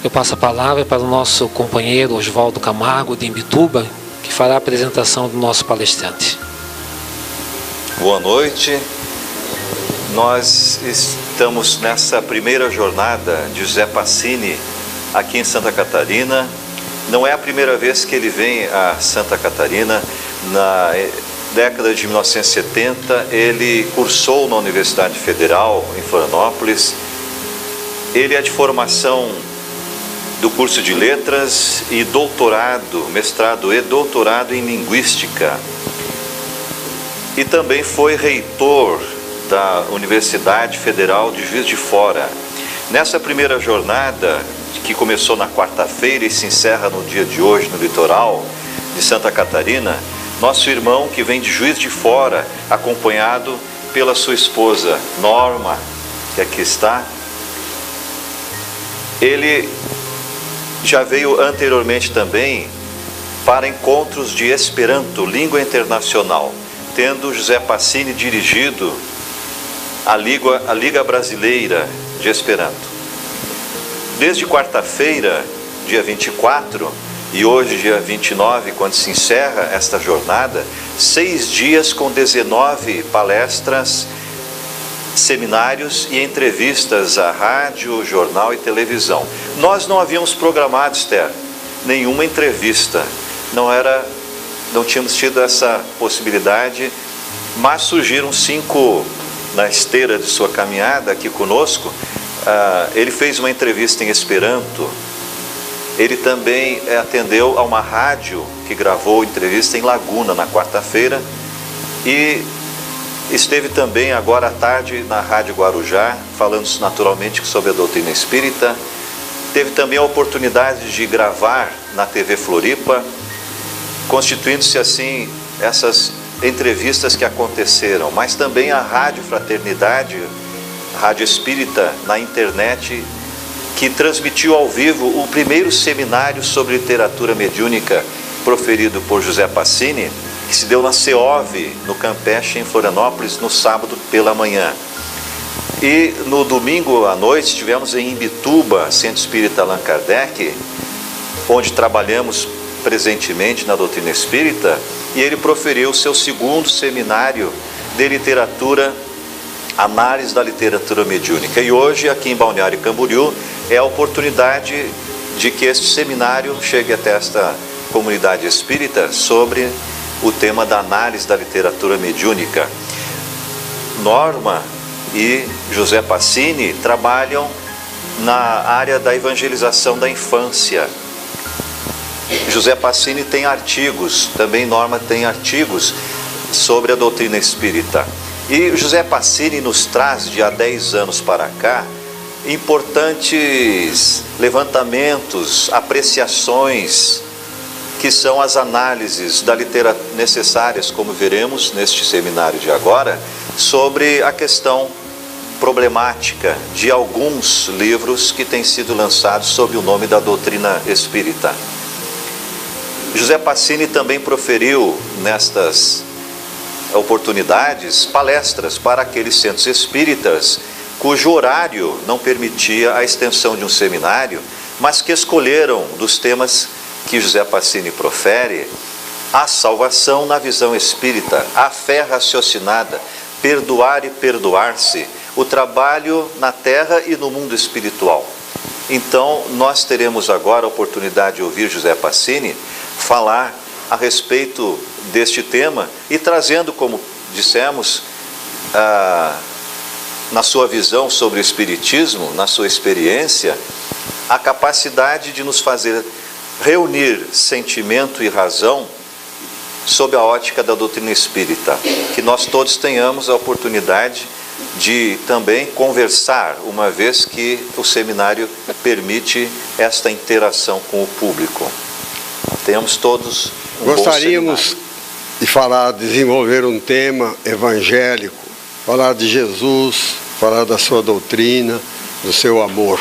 eu passo a palavra para o nosso companheiro Oswaldo Camargo, de Imbituba, que fará a apresentação do nosso palestrante. Boa noite. Nós estamos nessa primeira jornada de José Passini aqui em Santa Catarina. Não é a primeira vez que ele vem a Santa Catarina. Na década de 1970, ele cursou na Universidade Federal, em Florianópolis. Ele é de formação do curso de Letras e doutorado, mestrado e doutorado em Linguística. E também foi reitor da Universidade Federal de Juiz de Fora. Nessa primeira jornada, que começou na quarta-feira e se encerra no dia de hoje no litoral de Santa Catarina, nosso irmão que vem de Juiz de Fora, acompanhado pela sua esposa Norma, que aqui está, ele já veio anteriormente também para encontros de Esperanto, língua internacional, tendo José Passini dirigido a Liga Brasileira de Esperanto. Desde quarta-feira, dia 24, e hoje, dia 29, quando se encerra esta jornada, 6 dias com 19 palestras, seminários e entrevistas à rádio, jornal e televisão. Nós não havíamos programado, Esther, nenhuma entrevista. Não tínhamos tido essa possibilidade, mas surgiram 5 na esteira de sua caminhada aqui conosco. Ele fez uma entrevista em Esperanto. Ele também atendeu a uma rádio que gravou entrevista em Laguna na quarta-feira e esteve também agora à tarde na Rádio Guarujá, falando naturalmente sobre a doutrina espírita. Teve também a oportunidade de gravar na TV Floripa, constituindo-se assim essas entrevistas que aconteceram, mas também a Rádio Fraternidade, Rádio Espírita na internet, que transmitiu ao vivo o primeiro seminário sobre literatura mediúnica proferido por José Passini, que se deu na CEOV, no Campeche, em Florianópolis, no sábado pela manhã. E no domingo à noite estivemos em Imbituba, Centro Espírita Allan Kardec, onde trabalhamos presentemente na doutrina espírita, e ele proferiu o seu 2º seminário de literatura, análise da literatura mediúnica. E hoje, aqui em Balneário Camboriú, é a oportunidade de que este seminário chegue até esta comunidade espírita sobre o tema da análise da literatura mediúnica. Norma e José Passini trabalham na área da evangelização da infância. José Passini tem artigos, também Norma tem artigos sobre a doutrina espírita. E José Passini nos traz, de há 10 anos para cá, importantes levantamentos, apreciações, que são as análises da literatura necessárias, como veremos neste seminário de agora, sobre a questão problemática de alguns livros que têm sido lançados sob o nome da doutrina espírita. José Passini também proferiu nestas oportunidades palestras para aqueles centros espíritas cujo horário não permitia a extensão de um seminário, mas que escolheram dos temas que José Passini profere a salvação na visão espírita, a fé raciocinada, perdoar e perdoar-se, o trabalho na terra e no mundo espiritual. Então, nós teremos agora a oportunidade de ouvir José Passini falar a respeito deste tema e trazendo, como dissemos, na sua visão sobre o Espiritismo, na sua experiência, a capacidade de nos fazer reunir sentimento e razão sob a ótica da doutrina espírita. Que nós todos tenhamos a oportunidade de também conversar, uma vez que o seminário permite esta interação com o público. Tenhamos todos Gostaríamos de falar, desenvolver um tema evangélico, falar de Jesus, falar da sua doutrina, do seu amor.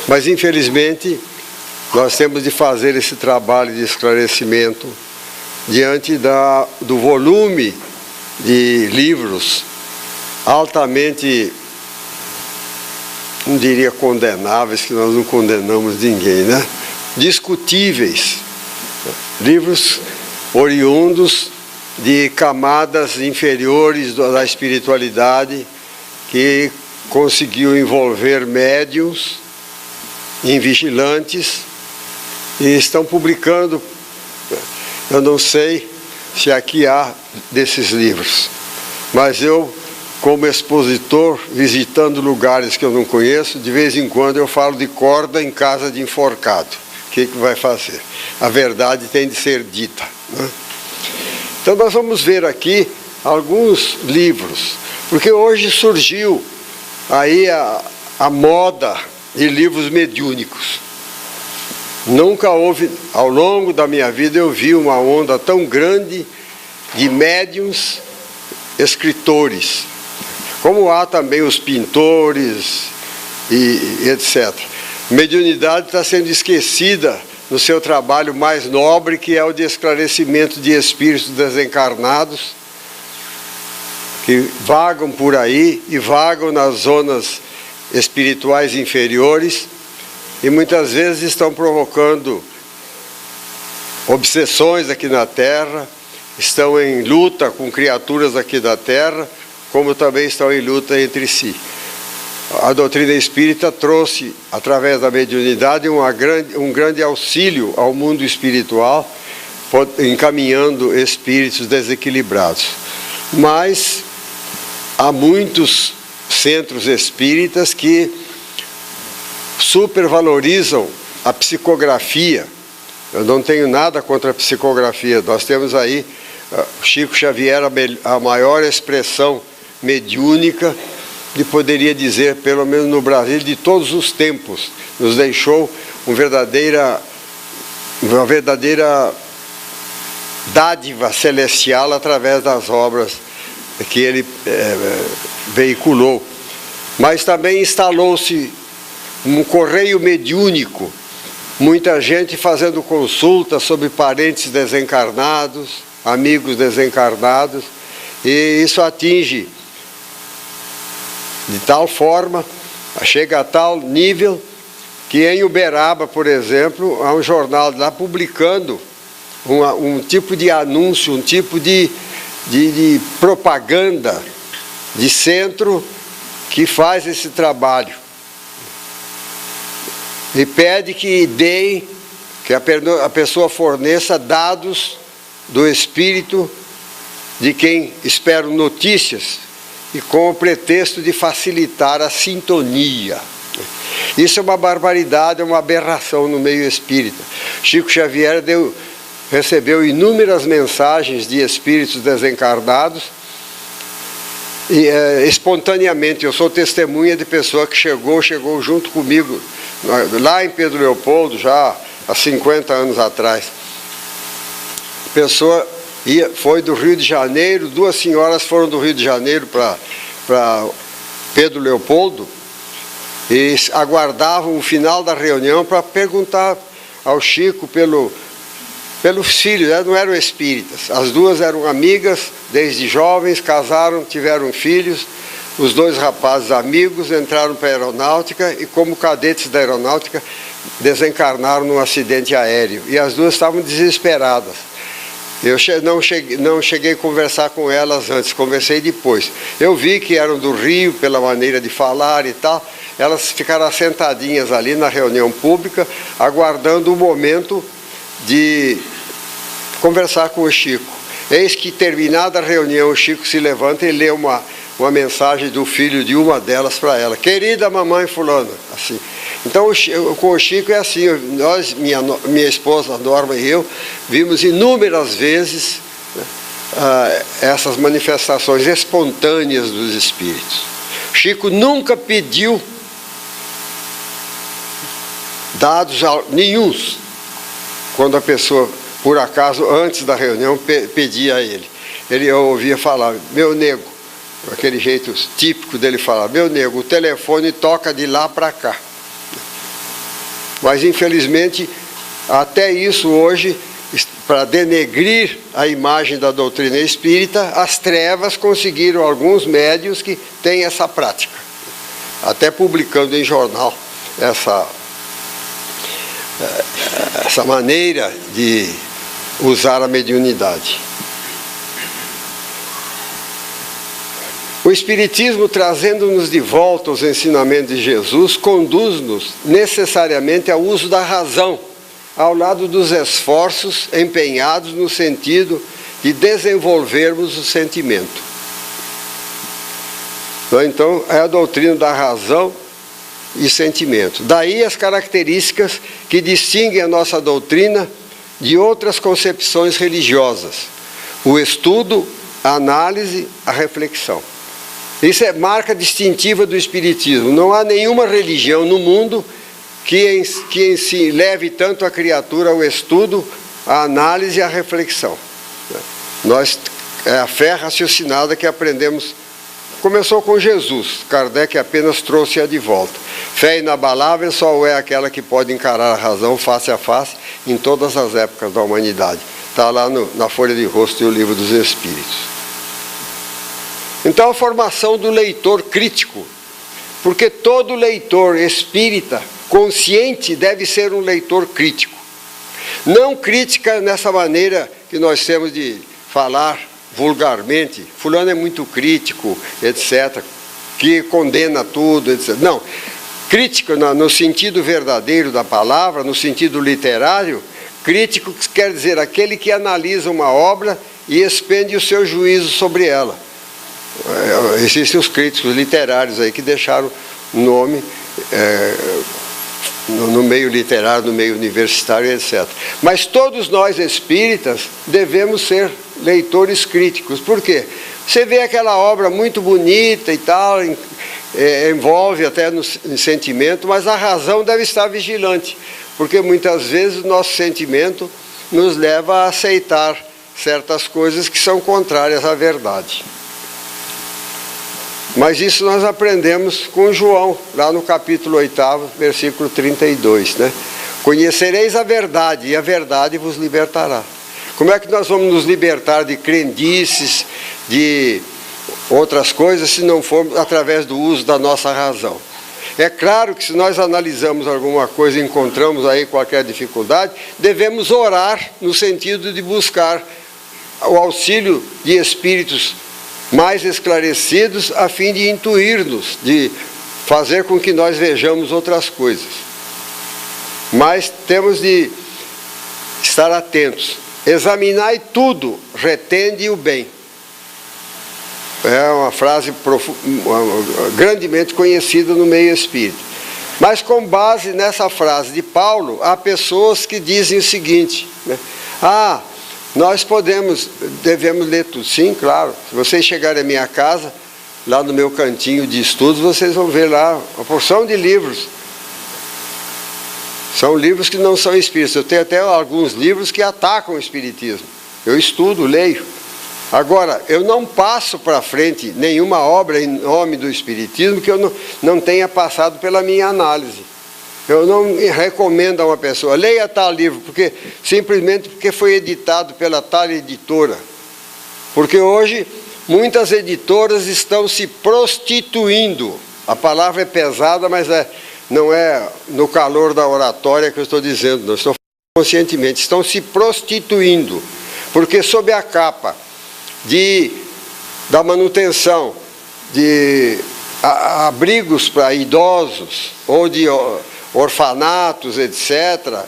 Mas, infelizmente, nós temos de fazer esse trabalho de esclarecimento diante do volume de livros altamente não diria condenáveis, que nós não condenamos ninguém, né? Discutíveis. Livros oriundos de camadas inferiores da espiritualidade, que conseguiu envolver médiuns, invigilantes, e estão publicando. Eu não sei se aqui há desses livros, mas eu, como expositor, visitando lugares que eu não conheço, de vez em quando eu falo de corda em casa de enforcado. O que vai fazer? A verdade tem de ser dita, né? Então nós vamos ver aqui alguns livros, porque hoje surgiu aí a moda de livros mediúnicos. Nunca houve, ao longo da minha vida, eu vi uma onda tão grande de médiuns escritores, como há também os pintores e etc. Mediunidade está sendo esquecida no seu trabalho mais nobre, que é o de esclarecimento de espíritos desencarnados, que vagam por aí e vagam nas zonas espirituais inferiores, e muitas vezes estão provocando obsessões aqui na Terra, estão em luta com criaturas aqui da Terra, como também estão em luta entre si. A doutrina espírita trouxe, através da mediunidade, um grande auxílio ao mundo espiritual, encaminhando espíritos desequilibrados. Mas há muitos centros espíritas que supervalorizam a psicografia. Eu não tenho nada contra a psicografia. Nós temos aí Chico Xavier, a maior expressão mediúnica, e poderia dizer, pelo menos no Brasil, de todos os tempos. Nos deixou uma verdadeira dádiva celestial através das obras que ele veiculou. Mas também instalou-se um correio mediúnico, muita gente fazendo consultas sobre parentes desencarnados, amigos desencarnados, e isso atinge de tal forma, chega a tal nível, que em Uberaba, por exemplo, há um jornal lá publicando um tipo de anúncio, um tipo de propaganda de centro que faz esse trabalho. E pede que deem, que a pessoa forneça dados do espírito de quem espera notícias, e com o pretexto de facilitar a sintonia. Isso é uma barbaridade, é uma aberração no meio espírita. Chico Xavier recebeu inúmeras mensagens de espíritos desencarnados, e espontaneamente. Eu sou testemunha de pessoa que chegou junto comigo, lá em Pedro Leopoldo, já há 50 anos atrás. A pessoa foi do Rio de Janeiro, duas senhoras foram do Rio de Janeiro para Pedro Leopoldo, e aguardavam o final da reunião para perguntar ao Chico pelos filhos, não eram espíritas. As duas eram amigas desde jovens, casaram, tiveram filhos. Os dois rapazes amigos entraram para a aeronáutica e, como cadetes da aeronáutica, desencarnaram num acidente aéreo. E as duas estavam desesperadas. Eu não cheguei a conversar com elas antes, conversei depois. Eu vi que eram do Rio, pela maneira de falar e tal. Elas ficaram sentadinhas ali na reunião pública, aguardando o momento de conversar com o Chico. Eis que, terminada a reunião, o Chico se levanta e lê uma mensagem do filho de uma delas para ela. Querida mamãe fulana, assim. Então, com o Chico é assim, nós, minha esposa Norma e eu, vimos inúmeras vezes, né, essas manifestações espontâneas dos espíritos. Chico nunca pediu dados nenhuns, quando a pessoa, por acaso, antes da reunião, pedia a ele. Eu ouvia falar, meu nego, aquele jeito típico dele falar, meu nego, o telefone toca de lá para cá. Mas, infelizmente, até isso hoje, para denegrir a imagem da doutrina espírita, as trevas conseguiram alguns médiuns que têm essa prática. até publicando em jornal essa maneira de usar a mediunidade. O Espiritismo, trazendo-nos de volta os ensinamentos de Jesus, conduz-nos necessariamente ao uso da razão, ao lado dos esforços empenhados no sentido de desenvolvermos o sentimento. Então, é a doutrina da razão e sentimento. Daí as características que distinguem a nossa doutrina de outras concepções religiosas: o estudo, a análise, a reflexão. Isso é marca distintiva do Espiritismo. Não há nenhuma religião no mundo que em si leve tanto a criatura ao estudo, à análise e à reflexão. É a fé raciocinada que aprendemos. Começou com Jesus. Kardec apenas trouxe-a de volta. Fé inabalável só é aquela que pode encarar a razão face a face em todas as épocas da humanidade. Está lá na folha de rosto do Livro dos Espíritos. Então, a formação do leitor crítico, porque todo leitor espírita consciente deve ser um leitor crítico. Não crítica nessa maneira que nós temos de falar vulgarmente, fulano é muito crítico, etc., que condena tudo, etc. Não, crítico no sentido verdadeiro da palavra, no sentido literário, crítico quer dizer aquele que analisa uma obra e expende o seu juízo sobre ela. Existem os críticos literários aí que deixaram nome no meio literário, no meio universitário, etc. Mas todos nós espíritas devemos ser leitores críticos. Por quê? Você vê aquela obra muito bonita e tal, envolve até no sentimento, mas a razão deve estar vigilante, porque muitas vezes o nosso sentimento nos leva a aceitar certas coisas que são contrárias à verdade. Mas isso nós aprendemos com João, lá no capítulo 8, versículo 32, né? Conhecereis a verdade, e a verdade vos libertará. Como é que nós vamos nos libertar de crendices, de outras coisas, se não for através do uso da nossa razão? É claro que se nós analisamos alguma coisa e encontramos aí qualquer dificuldade, devemos orar no sentido de buscar o auxílio de espíritos mais esclarecidos, a fim de intuir-nos, de fazer com que nós vejamos outras coisas. Mas temos de estar atentos. Examinai tudo, retende o bem. É uma frase grandemente conhecida no meio espírita. Mas com base nessa frase de Paulo, há pessoas que dizem o seguinte, né? Nós devemos ler tudo. Sim, claro. Se vocês chegarem à minha casa, lá no meu cantinho de estudos, vocês vão ver lá uma porção de livros. São livros que não são espíritas. Eu tenho até alguns livros que atacam o espiritismo. Eu estudo, leio. Agora, eu não passo para frente nenhuma obra em nome do espiritismo que eu não tenha passado pela minha análise. Eu não recomendo a uma pessoa, leia tal livro, simplesmente porque foi editado pela tal editora. Porque hoje, muitas editoras estão se prostituindo. A palavra é pesada, mas não é no calor da oratória que eu estou dizendo, não estou falando conscientemente. Estão se prostituindo, porque sob a capa da manutenção de abrigos para idosos, ou de orfanatos, etc.,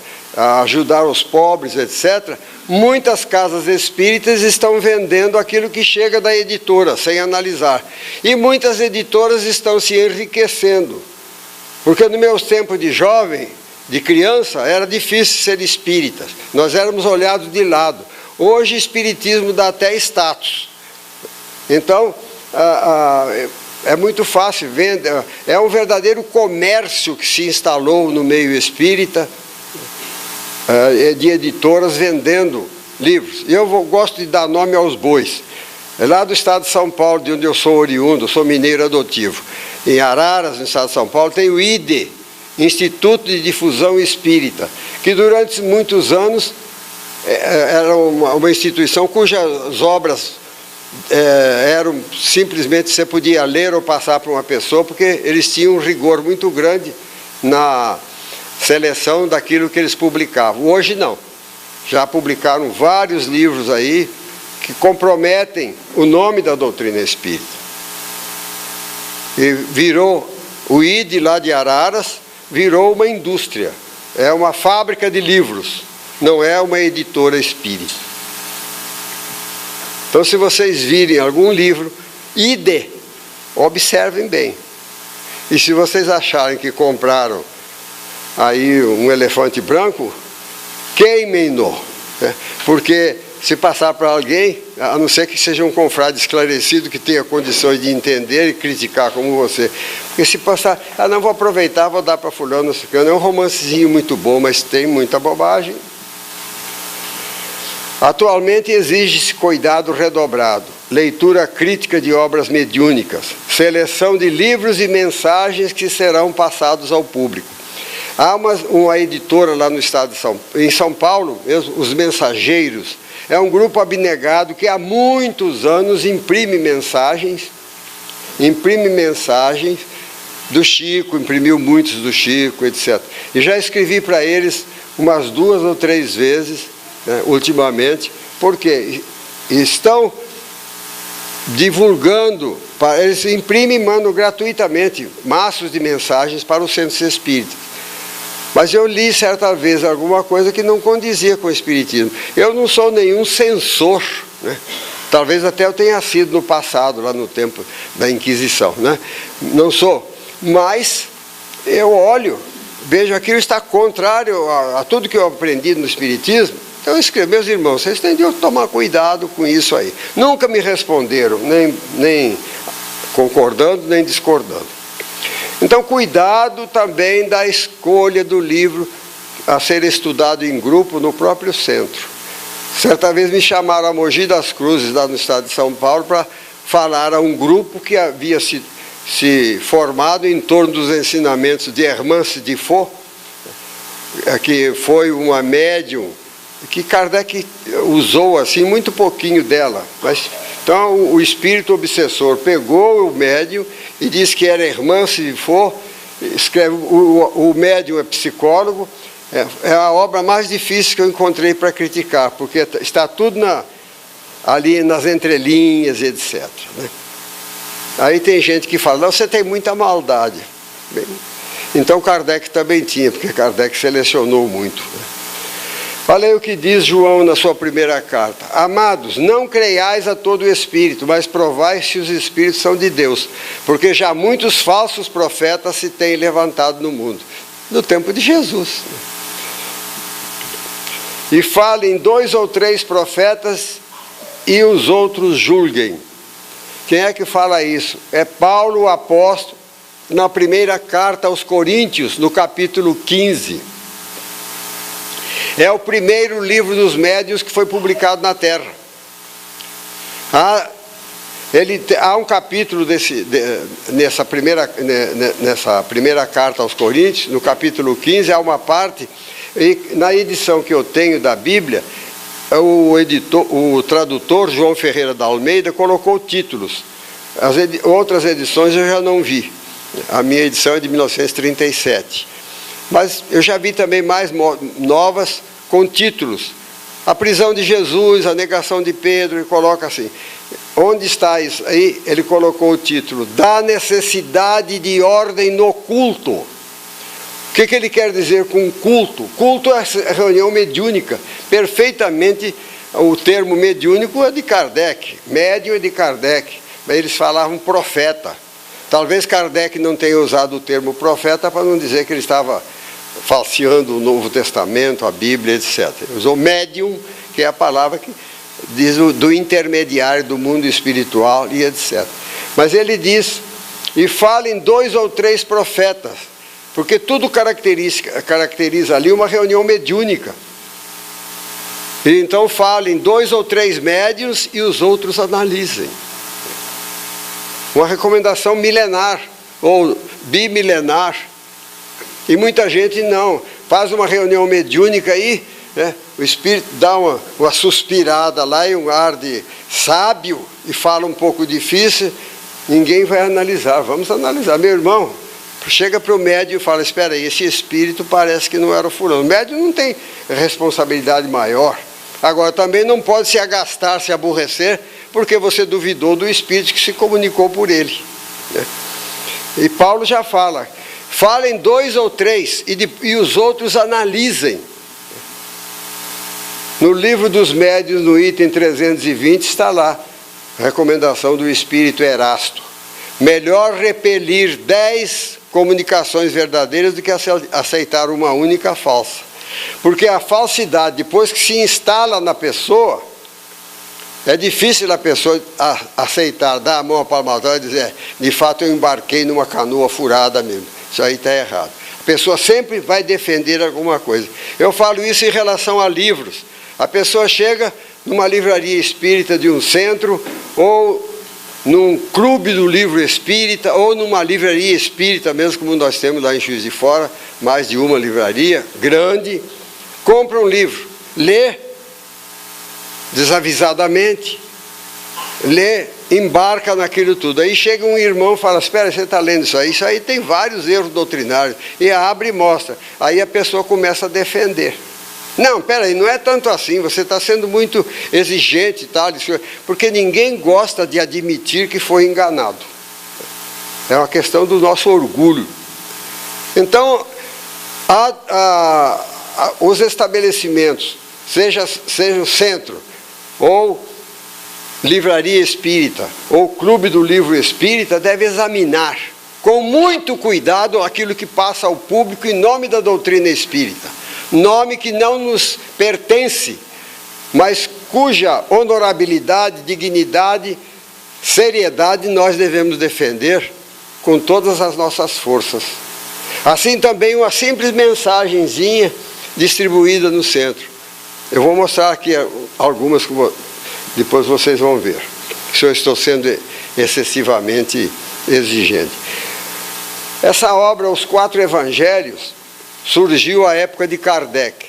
ajudar os pobres, etc., muitas casas espíritas estão vendendo aquilo que chega da editora, sem analisar. E muitas editoras estão se enriquecendo. Porque no meu tempo de jovem, de criança, era difícil ser espírita. Nós éramos olhados de lado. Hoje o espiritismo dá até status. Então, é muito fácil, é um verdadeiro comércio que se instalou no meio espírita, de editoras vendendo livros. E eu gosto de dar nome aos bois. É lá do estado de São Paulo, de onde eu sou oriundo, eu sou mineiro adotivo. Em Araras, no estado de São Paulo, tem o IDE, Instituto de Difusão Espírita, que durante muitos anos era uma instituição cujas obras eram simplesmente você podia ler ou passar para uma pessoa, porque eles tinham um rigor muito grande na seleção daquilo que eles publicavam. Hoje não. Já publicaram vários livros aí que comprometem o nome da doutrina espírita. E virou, o ID lá de Araras virou uma indústria. É uma fábrica de livros, não é uma editora espírita. Então, se vocês virem algum livro, ID, observem bem. E se vocês acharem que compraram aí um elefante branco, queimem-no, né? Porque se passar para alguém, a não ser que seja um confrade esclarecido que tenha condições de entender e criticar como você, porque se passar, não vou aproveitar, vou dar para fulano, é um romancezinho muito bom, mas tem muita bobagem. Atualmente exige-se cuidado redobrado, leitura crítica de obras mediúnicas, seleção de livros e mensagens que serão passados ao público. Há uma editora lá no estado em São Paulo, os Mensageiros, é um grupo abnegado que há muitos anos imprime mensagens do Chico, imprimiu muitos do Chico, etc. E já escrevi para eles umas 2 ou 3 vezes, né, ultimamente, porque estão divulgando, eles imprimem e mandam gratuitamente maços de mensagens para os centros espíritas. Mas eu li certa vez alguma coisa que não condizia com o espiritismo. Eu não sou nenhum censor, né? Talvez até eu tenha sido no passado, lá no tempo da Inquisição, né? Não sou, mas eu olho, vejo aquilo está contrário a tudo que eu aprendi no espiritismo. Então eu escrevo, meus irmãos, vocês têm de tomar cuidado com isso aí. Nunca me responderam, nem concordando, nem discordando. Então, cuidado também da escolha do livro a ser estudado em grupo no próprio centro. Certa vez me chamaram a Mogi das Cruzes, lá no estado de São Paulo, para falar a um grupo que havia se formado em torno dos ensinamentos de Hermance de Faux, que foi uma médium que Kardec usou assim muito pouquinho dela, mas então o espírito obsessor pegou o médium e disse que era Hermance de Faux, escreve, o médium é psicólogo, é a obra mais difícil que eu encontrei para criticar, porque está tudo ali nas entrelinhas, etc. Né? Aí tem gente que fala, não, você tem muita maldade. Bem, então Kardec também tinha, porque Kardec selecionou muito. Né? Olha aí o que diz João na sua primeira carta. Amados, não creiais a todo espírito, mas provai se os espíritos são de Deus, porque já muitos falsos profetas se têm levantado no mundo. No tempo de Jesus. E falem 2 ou 3 profetas e os outros julguem. Quem é que fala isso? É Paulo, o apóstolo, na primeira carta aos Coríntios, no capítulo 15. É o primeiro livro dos médiuns que foi publicado na Terra. Há um capítulo nessa primeira carta aos Coríntios, no capítulo 15, há uma parte, e na edição que eu tenho da Bíblia, o tradutor João Ferreira da Almeida colocou títulos. Outras edições eu já não vi. A minha edição é de 1937. Mas eu já vi também mais novas com títulos. A prisão de Jesus, a negação de Pedro, ele coloca assim. Onde está isso? Aí ele colocou o título, da necessidade de ordem no culto. O que ele quer dizer com culto? Culto é reunião mediúnica. Perfeitamente o termo mediúnico é de Kardec, médium é de Kardec. Eles falavam profeta. Talvez Kardec não tenha usado o termo profeta para não dizer que ele estava falseando o Novo Testamento, a Bíblia, etc. Ele usou médium, que é a palavra que diz do intermediário do mundo espiritual e etc. Mas ele diz, e falem 2 ou 3 profetas, porque tudo caracteriza ali uma reunião mediúnica. E então falem 2 ou 3 médiuns e os outros analisem. Uma recomendação milenar, ou bimilenar. E muita gente não. faz uma reunião mediúnica aí, né? O espírito dá uma suspirada lá e um ar de sábio e fala um pouco difícil, ninguém vai analisar. Vamos analisar. Meu irmão, chega para o médium e fala, espera aí, esse espírito parece que não era o fulano. O médium não tem responsabilidade maior. Agora, também não pode se agastar, se aborrecer, porque você duvidou do espírito que se comunicou por ele, né? E Paulo já fala, falem 2 ou 3 e os outros analisem. No livro dos médiuns, no item 320, está lá, a recomendação do espírito Erasto. Melhor repelir 10 comunicações verdadeiras do que aceitar uma única falsa. Porque a falsidade, depois que se instala na pessoa, é difícil a pessoa aceitar, dar a mão à palmatória e dizer, de fato eu embarquei numa canoa furada mesmo. Isso aí está errado. A pessoa sempre vai defender alguma coisa. Eu falo isso em relação a livros. A pessoa chega numa livraria espírita de um centro, ou num clube do livro espírita, ou numa livraria espírita, mesmo como nós temos lá em Juiz de Fora, mais de uma livraria grande, compra um livro, lê desavisadamente, lê, embarca naquilo tudo. Aí chega um irmão e fala, espera, você está lendo isso aí tem vários erros doutrinários, e abre e mostra. Aí a pessoa começa a defender. Não, peraí, não é tanto assim, você está sendo muito exigente, tá? Porque ninguém gosta de admitir que foi enganado. É uma questão do nosso orgulho. Então, os estabelecimentos, seja o centro, ou livraria espírita, ou clube do livro espírita, deve examinar com muito cuidado aquilo que passa ao público em nome da doutrina espírita. Nome que não nos pertence, mas cuja honorabilidade, dignidade, seriedade nós devemos defender com todas as nossas forças. Assim também uma simples mensagenzinha distribuída no centro. Eu vou mostrar aqui algumas que depois vocês vão ver, se eu estou sendo excessivamente exigente. Essa obra, Os 4 Evangelhos, surgiu à época de Kardec.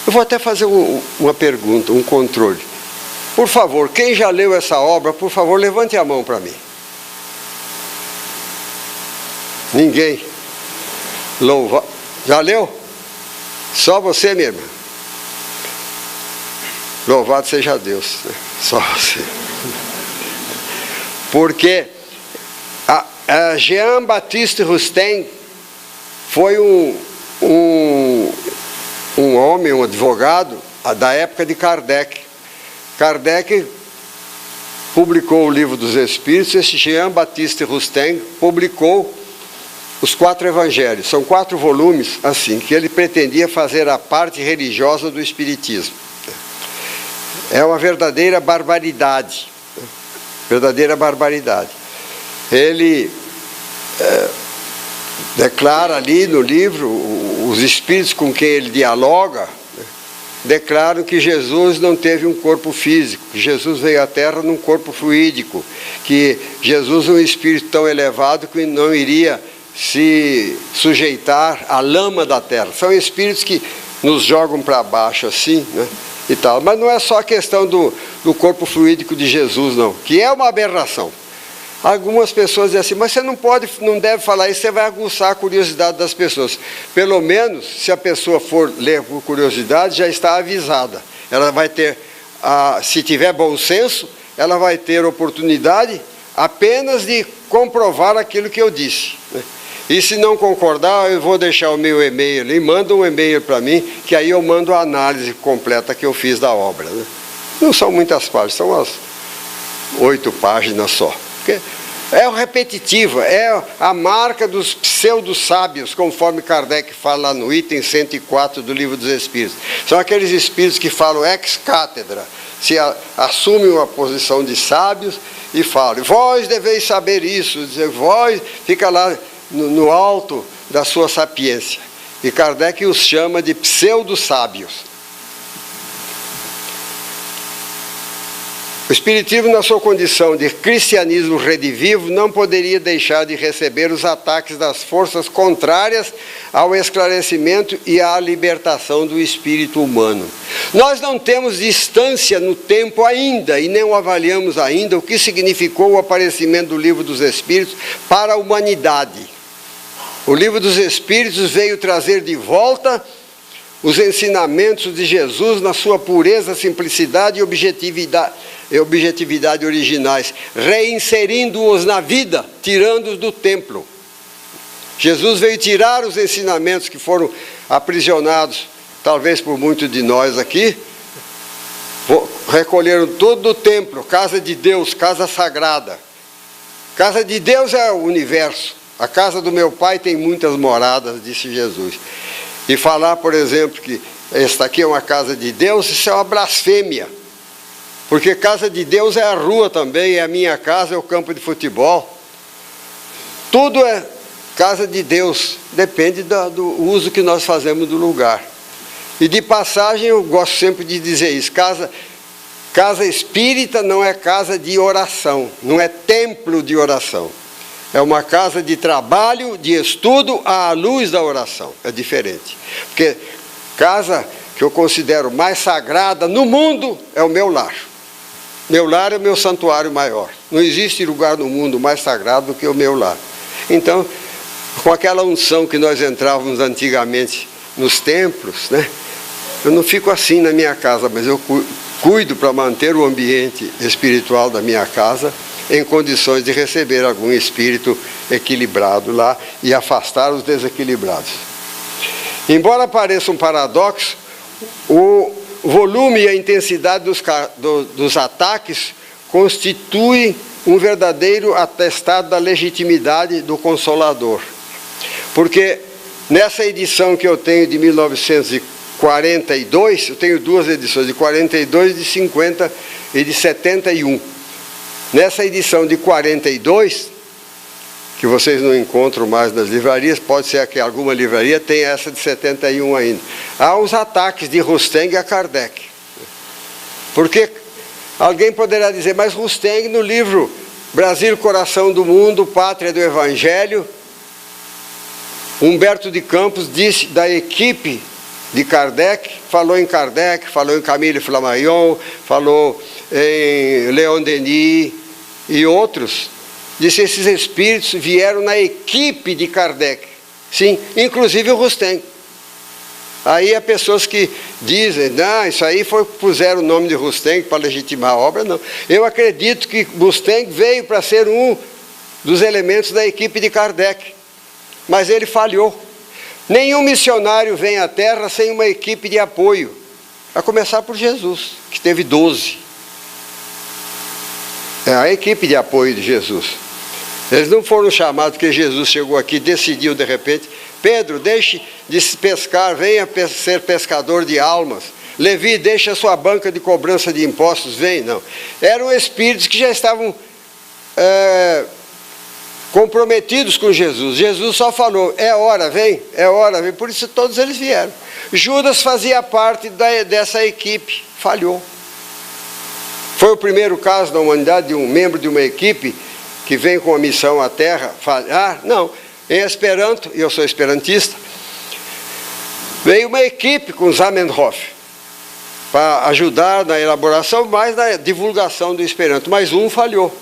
Eu vou até fazer uma pergunta, um controle. Por favor, quem já leu essa obra, por favor, levante a mão para mim. Ninguém? Já leu? Só você, minha irmã? Louvado seja Deus, né? Só você. Porque Jean-Baptiste Rustin foi um homem, um advogado da época de Kardec. Kardec publicou o Livro dos Espíritos, esse Jean-Baptiste Rustin publicou os 4 Evangelhos. São 4 volumes, assim, que ele pretendia fazer a parte religiosa do Espiritismo. É uma verdadeira barbaridade. Verdadeira barbaridade. Ele declara ali no livro, os espíritos com quem ele dialoga, declaram que Jesus não teve um corpo físico, que Jesus veio à Terra num corpo fluídico, que Jesus é um espírito tão elevado que não iria se sujeitar à lama da Terra. São espíritos que nos jogam para baixo assim, né? E tal. Mas não é só a questão do corpo fluídico de Jesus, não, que é uma aberração. Algumas pessoas dizem assim, mas você não deve falar isso, você vai aguçar a curiosidade das pessoas. Pelo menos, se a pessoa for ler por curiosidade, já está avisada. Ela vai ter, se tiver bom senso, ela vai ter oportunidade apenas de comprovar aquilo que eu disse, né? E se não concordar, eu vou deixar o meu e-mail ali, manda um e-mail para mim, que aí eu mando a análise completa que eu fiz da obra, né? Não são muitas páginas, são umas 8 páginas só. Porque é o repetitivo, é a marca dos pseudo-sábios, conforme Kardec fala lá no item 104 do Livro dos Espíritos. São aqueles espíritos que falam ex-cátedra, se assumem uma posição de sábios e falam, vós deveis saber isso, vós, fica lá no alto da sua sapiência. E Kardec os chama de pseudo-sábios. O Espiritismo, na sua condição de cristianismo redivivo, não poderia deixar de receber os ataques das forças contrárias ao esclarecimento e à libertação do espírito humano. Nós não temos distância no tempo ainda e nem avaliamos ainda o que significou o aparecimento do Livro dos Espíritos para a humanidade. O Livro dos Espíritos veio trazer de volta os ensinamentos de Jesus na sua pureza, simplicidade e objetividade originais, reinserindo-os na vida, tirando-os do templo. Jesus veio tirar os ensinamentos que foram aprisionados, talvez por muitos de nós aqui, recolheram tudo do templo, casa de Deus, casa sagrada. Casa de Deus é o universo. A casa do meu Pai tem muitas moradas, disse Jesus. E falar, por exemplo, que esta aqui é uma casa de Deus, isso é uma blasfêmia. Porque casa de Deus é a rua também, é a minha casa, é o campo de futebol. Tudo é casa de Deus, depende do uso que nós fazemos do lugar. E de passagem, eu gosto sempre de dizer isso, casa espírita não é casa de oração, não é templo de oração. É uma casa de trabalho, de estudo à luz da oração. É diferente. Porque casa que eu considero mais sagrada no mundo é o meu lar. Meu lar é o meu santuário maior. Não existe lugar no mundo mais sagrado do que o meu lar. Então, com aquela unção que nós entrávamos antigamente nos templos, né? Eu não fico assim na minha casa, mas eu cuido para manter o ambiente espiritual da minha casa em condições de receber algum espírito equilibrado lá e afastar os desequilibrados. Embora pareça um paradoxo, o volume e a intensidade dos ataques constituem um verdadeiro atestado da legitimidade do Consolador. Porque nessa edição que eu tenho de 1942, eu tenho duas edições, de 42, de 50 e de 71. Nessa edição de 42, que vocês não encontram mais nas livrarias, pode ser que alguma livraria tenha essa de 71 ainda. Há os ataques de Rusteng a Kardec. Porque alguém poderá dizer, mas Rusteng no livro Brasil, Coração do Mundo, Pátria do Evangelho, Humberto de Campos disse da equipe de Kardec, falou em Camille Flammarion, falou em Leon Denis e outros, disse que esses espíritos vieram na equipe de Kardec. Sim, inclusive o Rusteng. Aí há pessoas que dizem, não, isso aí puseram o nome de Rusteng para legitimar a obra, não. Eu acredito que Rusteng veio para ser um dos elementos da equipe de Kardec, mas ele falhou. Nenhum missionário vem à Terra sem uma equipe de apoio, a começar por Jesus, que teve 12. É a equipe de apoio de Jesus. Eles não foram chamados porque Jesus chegou aqui e decidiu de repente, Pedro, deixe de pescar, venha ser pescador de almas. Levi, deixe a sua banca de cobrança de impostos, vem. Não. Eram espíritos que já estavam comprometidos com Jesus. Jesus só falou, é hora, vem. Por isso todos eles vieram. Judas fazia parte dessa equipe, falhou. Foi o primeiro caso na humanidade de um membro de uma equipe que vem com a missão à Terra falhar? Não. Em Esperanto, e eu sou esperantista, veio uma equipe com Zamenhof para ajudar na elaboração, mais na divulgação do Esperanto. Mas um falhou.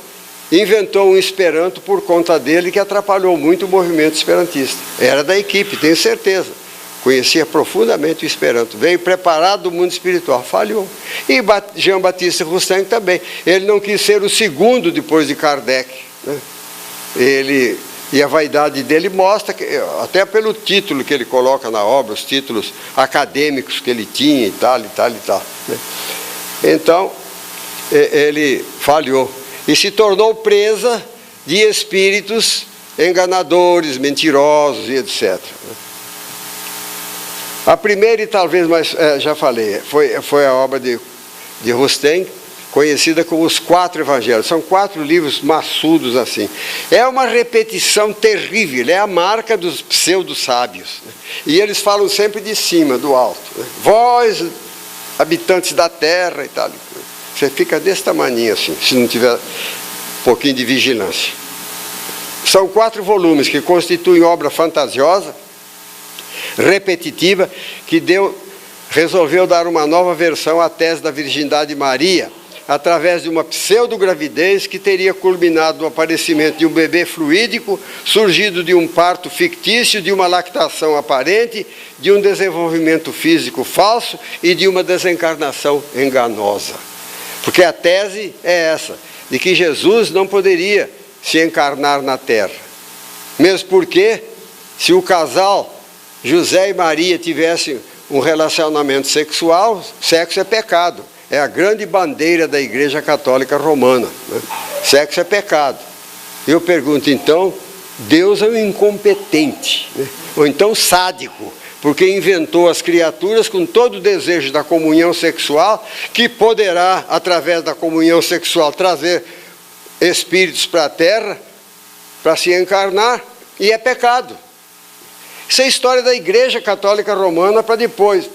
Inventou um Esperanto por conta dele que atrapalhou muito o movimento esperantista. Era da equipe, tenho certeza. Conhecia profundamente o Esperanto. Veio preparado do mundo espiritual, falhou. E Jean Baptiste Rusteng também. Ele não quis ser o segundo depois de Kardec, né? E a vaidade dele mostra, até pelo título que ele coloca na obra, os títulos acadêmicos que ele tinha e tal, né? Então, ele falhou. E se tornou presa de espíritos enganadores, mentirosos e etc. A primeira e talvez mais, já falei, foi a obra de Rusteng, conhecida como os 4 Evangelhos. São 4 livros maçudos assim. É uma repetição terrível, é a marca dos pseudo-sábios, né? E eles falam sempre de cima, do alto, né? Vós, habitantes da terra e tal. Você fica desse tamaninho assim, se não tiver um pouquinho de vigilância. São 4 volumes que constituem obra fantasiosa, repetitiva, que resolveu dar uma nova versão à tese da virgindade de Maria, através de uma pseudo-gravidez que teria culminado no aparecimento de um bebê fluídico, surgido de um parto fictício, de uma lactação aparente, de um desenvolvimento físico falso e de uma desencarnação enganosa. Porque a tese é essa, de que Jesus não poderia se encarnar na Terra. Mesmo porque, se o casal José e Maria tivessem um relacionamento sexual, sexo é pecado. É a grande bandeira da Igreja Católica Romana, né? Sexo é pecado. Eu pergunto, então, Deus é um incompetente, né? Ou então sádico, porque inventou as criaturas com todo o desejo da comunhão sexual, que poderá, através da comunhão sexual, trazer espíritos para a Terra, para se encarnar, e é pecado. Isso é a história da Igreja Católica Romana, para depois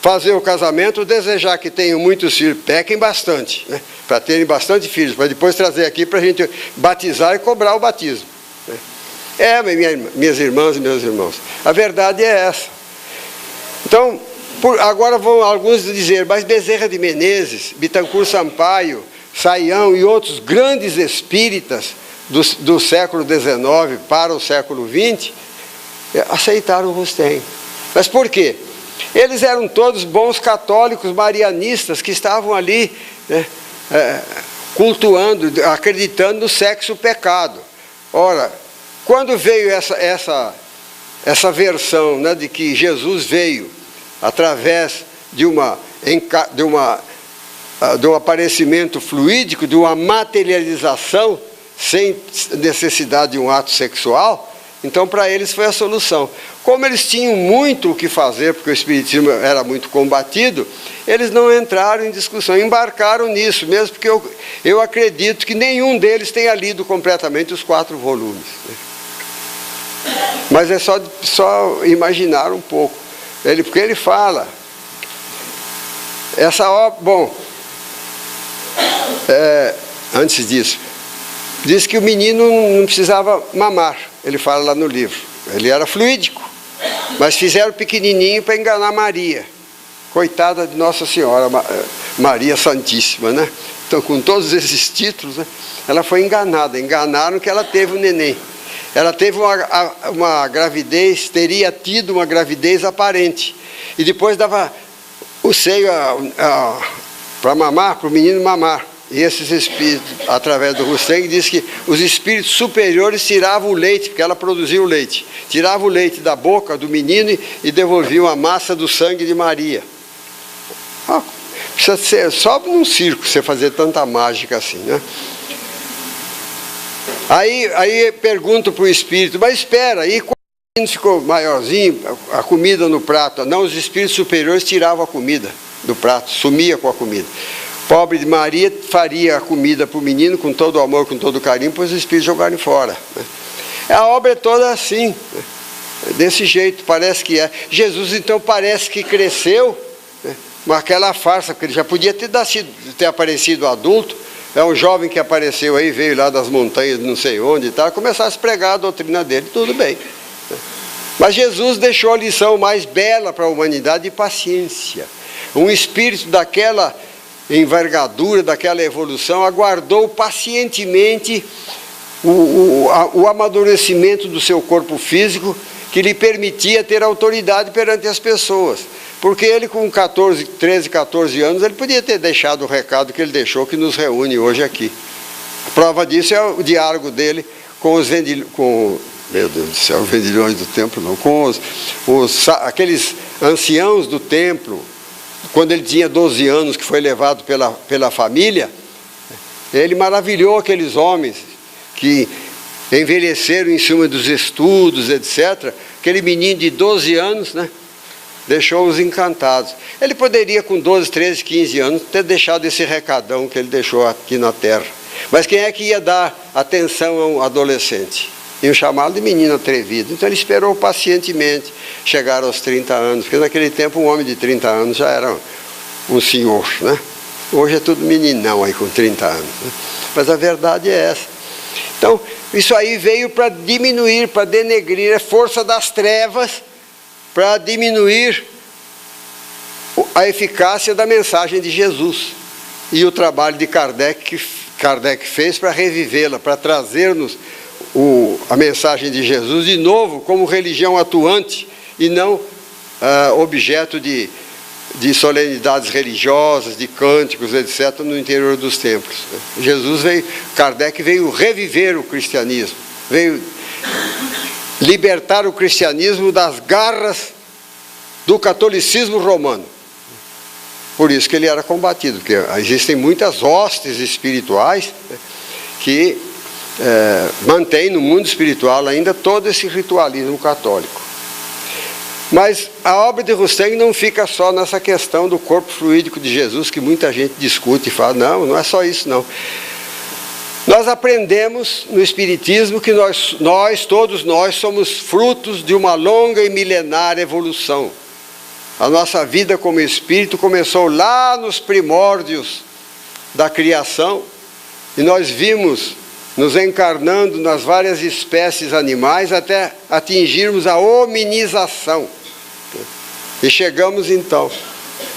fazer o casamento, desejar que tenham muitos filhos, pequem bastante, né? Para terem bastante filhos, para depois trazer aqui para a gente batizar e cobrar o batismo, né? Minhas irmãs e meus irmãos, a verdade é essa. Então, agora vão alguns dizer, mas Bezerra de Menezes, Bittencourt Sampaio, Saião e outros grandes espíritas do século XIX para o século XX, aceitaram o Rustem. Mas por quê? Eles eram todos bons católicos marianistas que estavam ali, né, cultuando, acreditando no sexo pecado. Ora, quando veio essa versão, né, de que Jesus veio através de um aparecimento fluídico, de uma materialização sem necessidade de um ato sexual, então para eles foi a solução. Como eles tinham muito o que fazer, porque o espiritismo era muito combatido, eles não entraram em discussão, embarcaram nisso, mesmo porque eu acredito que nenhum deles tenha lido completamente os 4 volumes. Mas é só imaginar um pouco. Porque ele fala, essa obra, bom, antes disso, diz que o menino não precisava mamar, ele fala lá no livro, ele era fluídico, mas fizeram pequenininho para enganar Maria, coitada de Nossa Senhora, Maria Santíssima, né? Então, com todos esses títulos, né, ela foi enganada, enganaram que ela teve um neném. Ela teve uma gravidez, teria tido uma gravidez aparente, e depois dava o seio para mamar, para o menino mamar. E esses espíritos, através do Rustem, diz que os espíritos superiores tiravam o leite, porque ela produzia o leite. Tiravam o leite da boca do menino e devolviam a massa do sangue de Maria. Precisa ser só num circo você fazer tanta mágica assim, né? Aí pergunto para o espírito, mas espera, e quando o menino ficou maiorzinho, a comida no prato? Não, os espíritos superiores tiravam a comida do prato, sumia com a comida. Pobre de Maria faria a comida para o menino com todo o amor, com todo o carinho, pois os espíritos jogarem fora, né? A obra é toda assim, né? Desse jeito, parece que é. Jesus, então, parece que cresceu, né? Mas aquela farsa, porque ele já podia ter aparecido adulto. É um jovem que apareceu aí, veio lá das montanhas, não sei onde e tal, começasse a pregar a doutrina dele, tudo bem. Mas Jesus deixou a lição mais bela para a humanidade de paciência. Um espírito daquela envergadura, daquela evolução, aguardou pacientemente o amadurecimento do seu corpo físico, que lhe permitia ter autoridade perante as pessoas. Porque ele, com 13, 14 anos, ele podia ter deixado o recado que ele deixou, que nos reúne hoje aqui. A prova disso é o diálogo dele com os meu Deus do céu, vendilhões do templo, não, com aqueles anciãos do templo, quando ele tinha 12 anos, que foi levado pela família. Ele maravilhou aqueles homens que envelheceram em cima dos estudos, etc. Aquele menino de 12 anos, né? Deixou-os encantados. Ele poderia, com 12, 13, 15 anos, ter deixado esse recadão que ele deixou aqui na Terra. Mas quem é que ia dar atenção a um adolescente? Iam chamá-lo de menino atrevido. Então ele esperou pacientemente chegar aos 30 anos, porque naquele tempo um homem de 30 anos já era um senhor, né? Hoje é tudo meninão aí com 30 anos. Né? Mas a verdade é essa. Então, isso aí veio para diminuir, para denegrir a força das trevas, para diminuir a eficácia da mensagem de Jesus. E o trabalho de Kardec, que Kardec fez para revivê-la, para trazer-nos a mensagem de Jesus de novo como religião atuante e não objeto de solenidades religiosas, de cânticos, etc., no interior dos templos. Kardec veio reviver o cristianismo, veio libertar o cristianismo das garras do catolicismo romano. Por isso que ele era combatido, porque existem muitas hostes espirituais que mantêm no mundo espiritual ainda todo esse ritualismo católico. Mas a obra de Rousseng não fica só nessa questão do corpo fluídico de Jesus, que muita gente discute e fala, não é só isso não. Nós aprendemos no Espiritismo que todos nós, somos frutos de uma longa e milenária evolução. A nossa vida como espírito começou lá nos primórdios da criação, e nós vimos nos encarnando nas várias espécies animais até atingirmos a hominização. E chegamos então.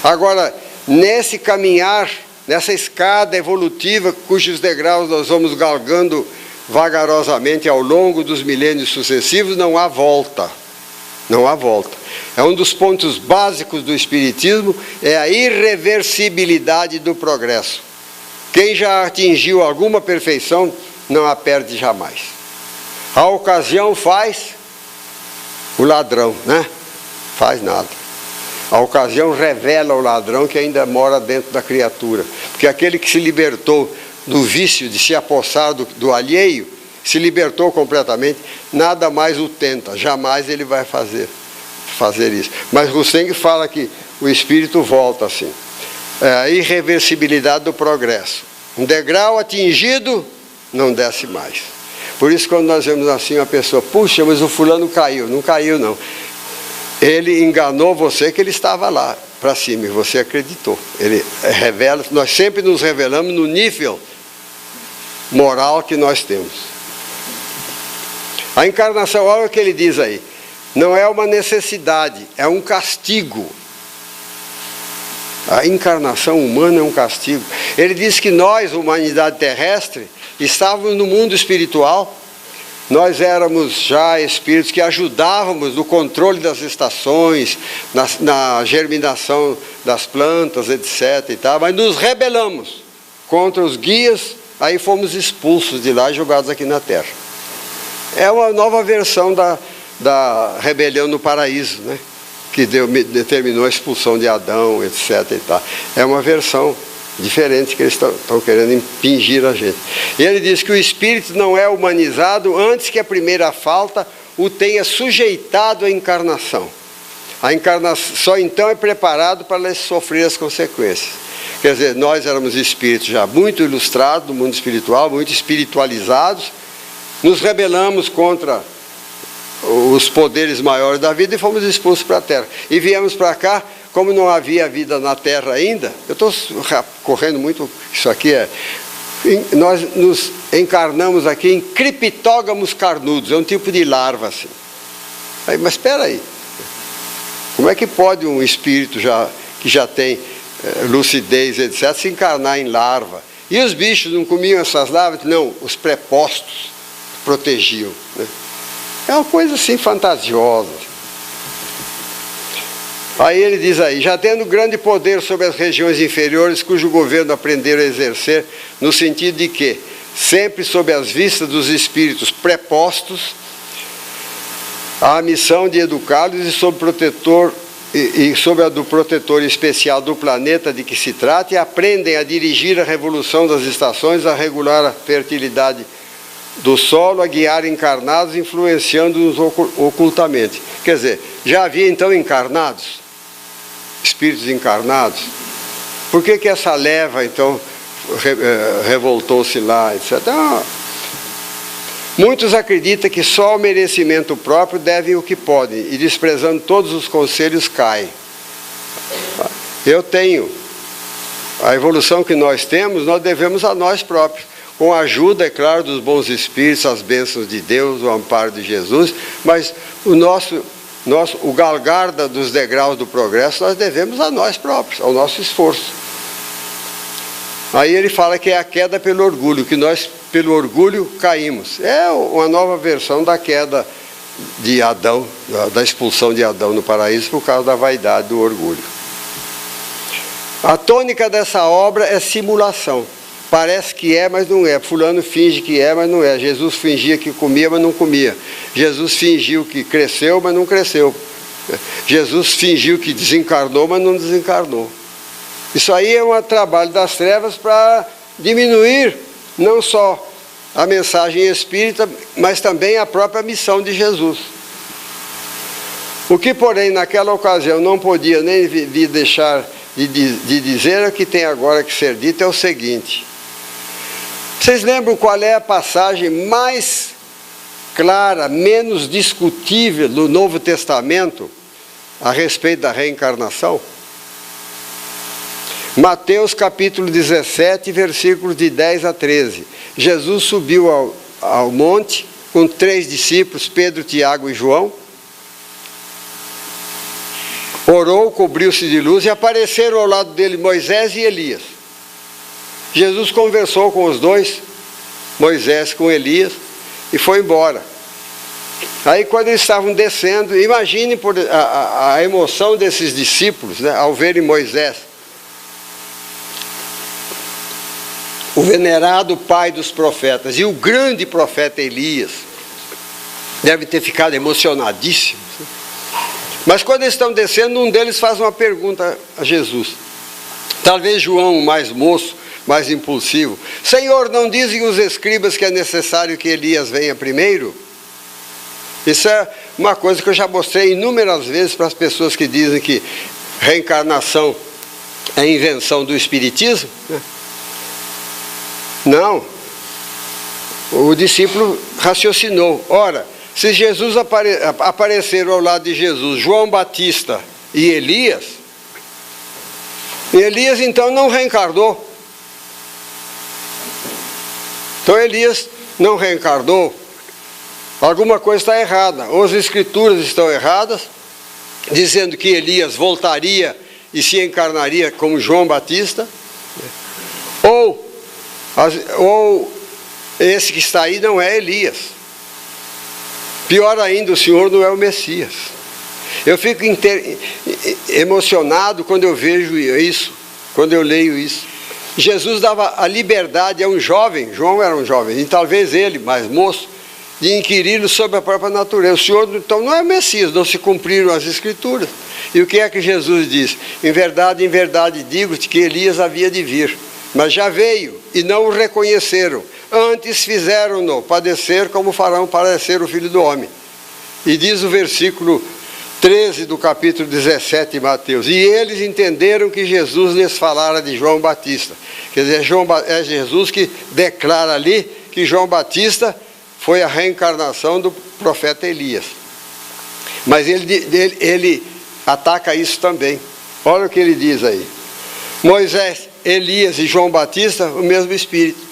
Agora, nesse caminhar, nessa escada evolutiva cujos degraus nós vamos galgando vagarosamente ao longo dos milênios sucessivos, não há volta. Não há volta. É um dos pontos básicos do Espiritismo, é a irreversibilidade do progresso. Quem já atingiu alguma perfeição não a perde jamais. A ocasião faz o ladrão, né? Faz nada. A ocasião revela o ladrão que ainda mora dentro da criatura. Porque aquele que se libertou do vício de se apossar do alheio, se libertou completamente, nada mais o tenta, jamais ele vai fazer isso. Mas Rousseng fala que o espírito volta assim. É a irreversibilidade do progresso. Um degrau atingido, não desce mais. Por isso, quando nós vemos assim uma pessoa, puxa, mas o fulano caiu. Não caiu, não. Ele enganou você que ele estava lá para cima e você acreditou. Ele revela, nós sempre nos revelamos no nível moral que nós temos. A encarnação, olha o que ele diz aí, não é uma necessidade, é um castigo. A encarnação humana é um castigo. Ele diz que nós, humanidade terrestre, estávamos no mundo espiritual, nós éramos já espíritos que ajudávamos no controle das estações, na germinação das plantas, etc. e tal, mas nos rebelamos contra os guias, aí fomos expulsos de lá e jogados aqui na Terra. É uma nova versão da rebelião no paraíso, né? Que determinou a expulsão de Adão, etc. e tal. É uma versão diferente que eles estão querendo impingir a gente. E ele diz que o espírito não é humanizado antes que a primeira falta o tenha sujeitado à encarnação. A encarnação só então é preparado para sofrer as consequências. Quer dizer, nós éramos espíritos já muito ilustrados no mundo espiritual, muito espiritualizados, nos rebelamos contra os poderes maiores da vida e fomos expulsos para a Terra. E viemos para cá, como não havia vida na Terra ainda, eu estou correndo muito, isso aqui nós nos encarnamos aqui em criptógamos carnudos, é um tipo de larva assim. Aí, mas espera aí, como é que pode um espírito que já tem lucidez, etc., se encarnar em larva? E os bichos não comiam essas larvas? Não, os prepostos protegiam, né? É uma coisa assim fantasiosa. Aí ele diz aí, já tendo grande poder sobre as regiões inferiores, cujo governo aprenderam a exercer, no sentido de que, sempre sob as vistas dos espíritos prepostos, há a missão de educá-los e sob a do protetor especial do planeta de que se trata, e aprendem a dirigir a revolução das estações, a regular a fertilidade do solo, a guiar encarnados, influenciando-os ocultamente. Quer dizer, já havia então encarnados, espíritos encarnados. Por que essa leva então revoltou-se lá, etc. Muitos acreditam que só ao merecimento próprio devem o que podem, e desprezando todos os conselhos caem. Eu tenho A evolução que nós temos, nós devemos a nós próprios, com a ajuda, é claro, dos bons espíritos, as bênçãos de Deus, o amparo de Jesus, mas o galgar dos degraus do progresso, nós devemos a nós próprios, ao nosso esforço. Aí ele fala que é a queda pelo orgulho, que nós, pelo orgulho, caímos. É uma nova versão da queda de Adão, da expulsão de Adão no paraíso por causa da vaidade, do orgulho. A tônica dessa obra é simulação. Parece que é, mas não é. Fulano finge que é, mas não é. Jesus fingia que comia, mas não comia. Jesus fingiu que cresceu, mas não cresceu. Jesus fingiu que desencarnou, mas não desencarnou. Isso aí é um trabalho das trevas para diminuir não só a mensagem espírita, mas também a própria missão de Jesus. O que, porém, naquela ocasião não podia nem deixar de dizer, o que tem agora que ser dito é o seguinte. Vocês lembram qual é a passagem mais clara, menos discutível do Novo Testamento a respeito da reencarnação? Mateus capítulo 17, versículos de 10 a 13. Jesus subiu ao monte com 3 discípulos, Pedro, Tiago e João. Orou, cobriu-se de luz e apareceram ao lado dele Moisés e Elias. Jesus conversou com os dois, Moisés com Elias, e foi embora. Aí quando eles estavam descendo, imagine a emoção desses discípulos, né, ao verem Moisés, o venerado pai dos profetas, e o grande profeta Elias, deve ter ficado emocionadíssimo. Mas quando eles estão descendo, um deles faz uma pergunta a Jesus. Talvez João, o mais moço, mais impulsivo: Senhor, não dizem os escribas que é necessário que Elias venha primeiro? Isso é uma coisa que eu já mostrei inúmeras vezes para as pessoas que dizem que reencarnação é invenção do espiritismo, né? Não. O discípulo raciocinou. Ora, se Jesus aparecer ao lado de Jesus, João Batista e Elias então não reencarnou. Então Elias não reencarnou. Alguma coisa está errada. Ou as escrituras estão erradas, dizendo que Elias voltaria e se encarnaria como João Batista, ou esse que está aí não é Elias. Pior ainda, o Senhor não é o Messias. Eu fico emocionado quando eu vejo isso, quando eu leio isso. Jesus dava a liberdade a um jovem, João era um jovem, e talvez ele, mais moço, de inquiri-lo sobre a própria natureza. O Senhor, então, não é o Messias, não se cumpriram as Escrituras. E o que é que Jesus diz? Em verdade, digo-te que Elias havia de vir, mas já veio, e não o reconheceram. Antes fizeram-no padecer como farão padecer o Filho do Homem. E diz o versículo 13 do capítulo 17 de Mateus: e eles entenderam que Jesus lhes falara de João Batista. Quer dizer, é Jesus que declara ali que João Batista foi a reencarnação do profeta Elias. Mas ele ataca isso também. Olha o que ele diz aí: Moisés, Elias e João Batista, o mesmo Espírito.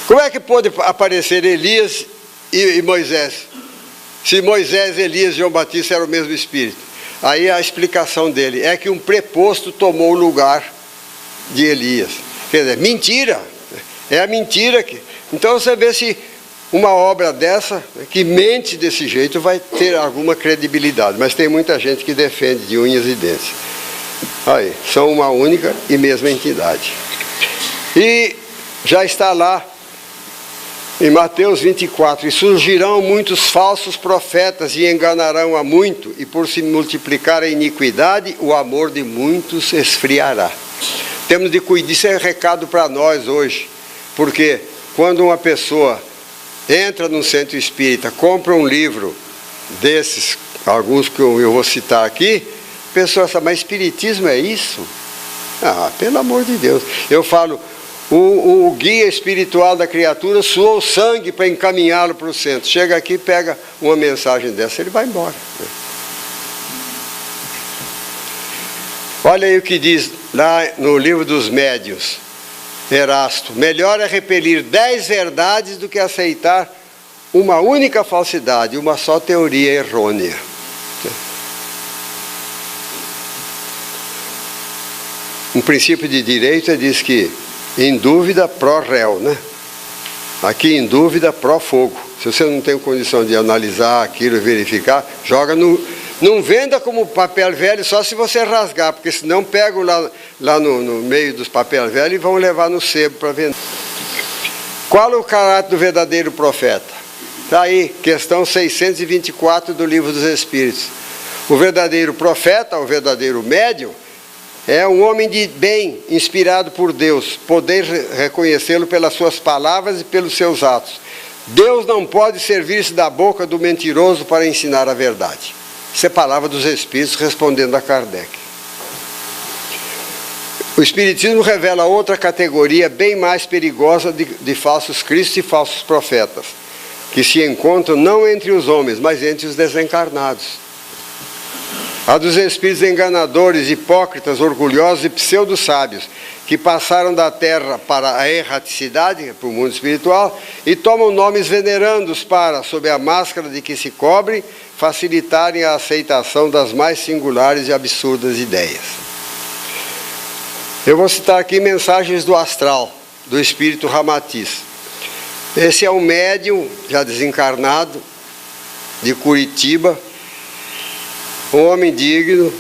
Como é que pôde aparecer Elias e Moisés, se Moisés, Elias e João Batista eram o mesmo Espírito? Aí a explicação dele é que um preposto tomou o lugar de Elias. Quer dizer, mentira. É a mentira que... Então você vê se uma obra dessa, que mente desse jeito, vai ter alguma credibilidade. Mas tem muita gente que defende de unhas e dentes. Aí, são uma única e mesma entidade. E já está lá em Mateus 24: e surgirão muitos falsos profetas e enganarão a muito, e por se multiplicar a iniquidade, o amor de muitos esfriará. Temos de cuidar, isso é recado para nós hoje, porque quando uma pessoa entra num centro espírita, compra um livro desses, alguns que eu vou citar aqui, a pessoa fala: mas espiritismo é isso? Ah, pelo amor de Deus. Eu falo, o guia espiritual da criatura suou sangue para encaminhá-lo para o centro. Chega aqui, pega uma mensagem dessa, ele vai embora. Olha aí o que diz lá no livro dos Médiuns, Erasto, melhor é repelir 10 verdades do que aceitar uma única falsidade, uma só teoria errônea. Um princípio de direito diz que em dúvida pró réu, né? Aqui em dúvida pró fogo. Se você não tem condição de analisar aquilo, verificar, joga no... Não venda como papel velho só se você rasgar, porque senão pegam lá no meio dos papéis velhos e vão levar no sebo para vender. Qual é o caráter do verdadeiro profeta? Está aí, questão 624 do Livro dos Espíritos. O verdadeiro profeta, o verdadeiro médium, é um homem de bem, inspirado por Deus, poder reconhecê-lo pelas suas palavras e pelos seus atos. Deus não pode servir-se da boca do mentiroso para ensinar a verdade. Isso é palavra dos Espíritos respondendo a Kardec. O Espiritismo revela outra categoria bem mais perigosa de falsos cristos e falsos profetas, que se encontram não entre os homens, mas entre os desencarnados. A dos espíritos enganadores, hipócritas, orgulhosos e pseudo-sábios, que passaram da terra para a erraticidade, para o mundo espiritual, e tomam nomes venerandos para, sob a máscara de que se cobrem, facilitarem a aceitação das mais singulares e absurdas ideias. Eu vou citar aqui mensagens do astral, do espírito Ramatiz. Esse é um médium, já desencarnado, de Curitiba, um homem digno,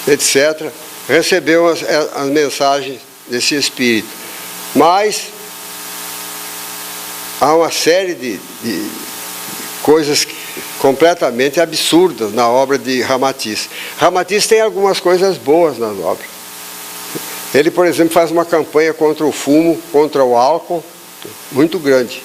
etc., recebeu as mensagens desse espírito. Mas há uma série de coisas completamente absurdas na obra de Ramatiz. Ramatiz tem algumas coisas boas nas obras. Ele, por exemplo, faz uma campanha contra o fumo, contra o álcool, muito grande.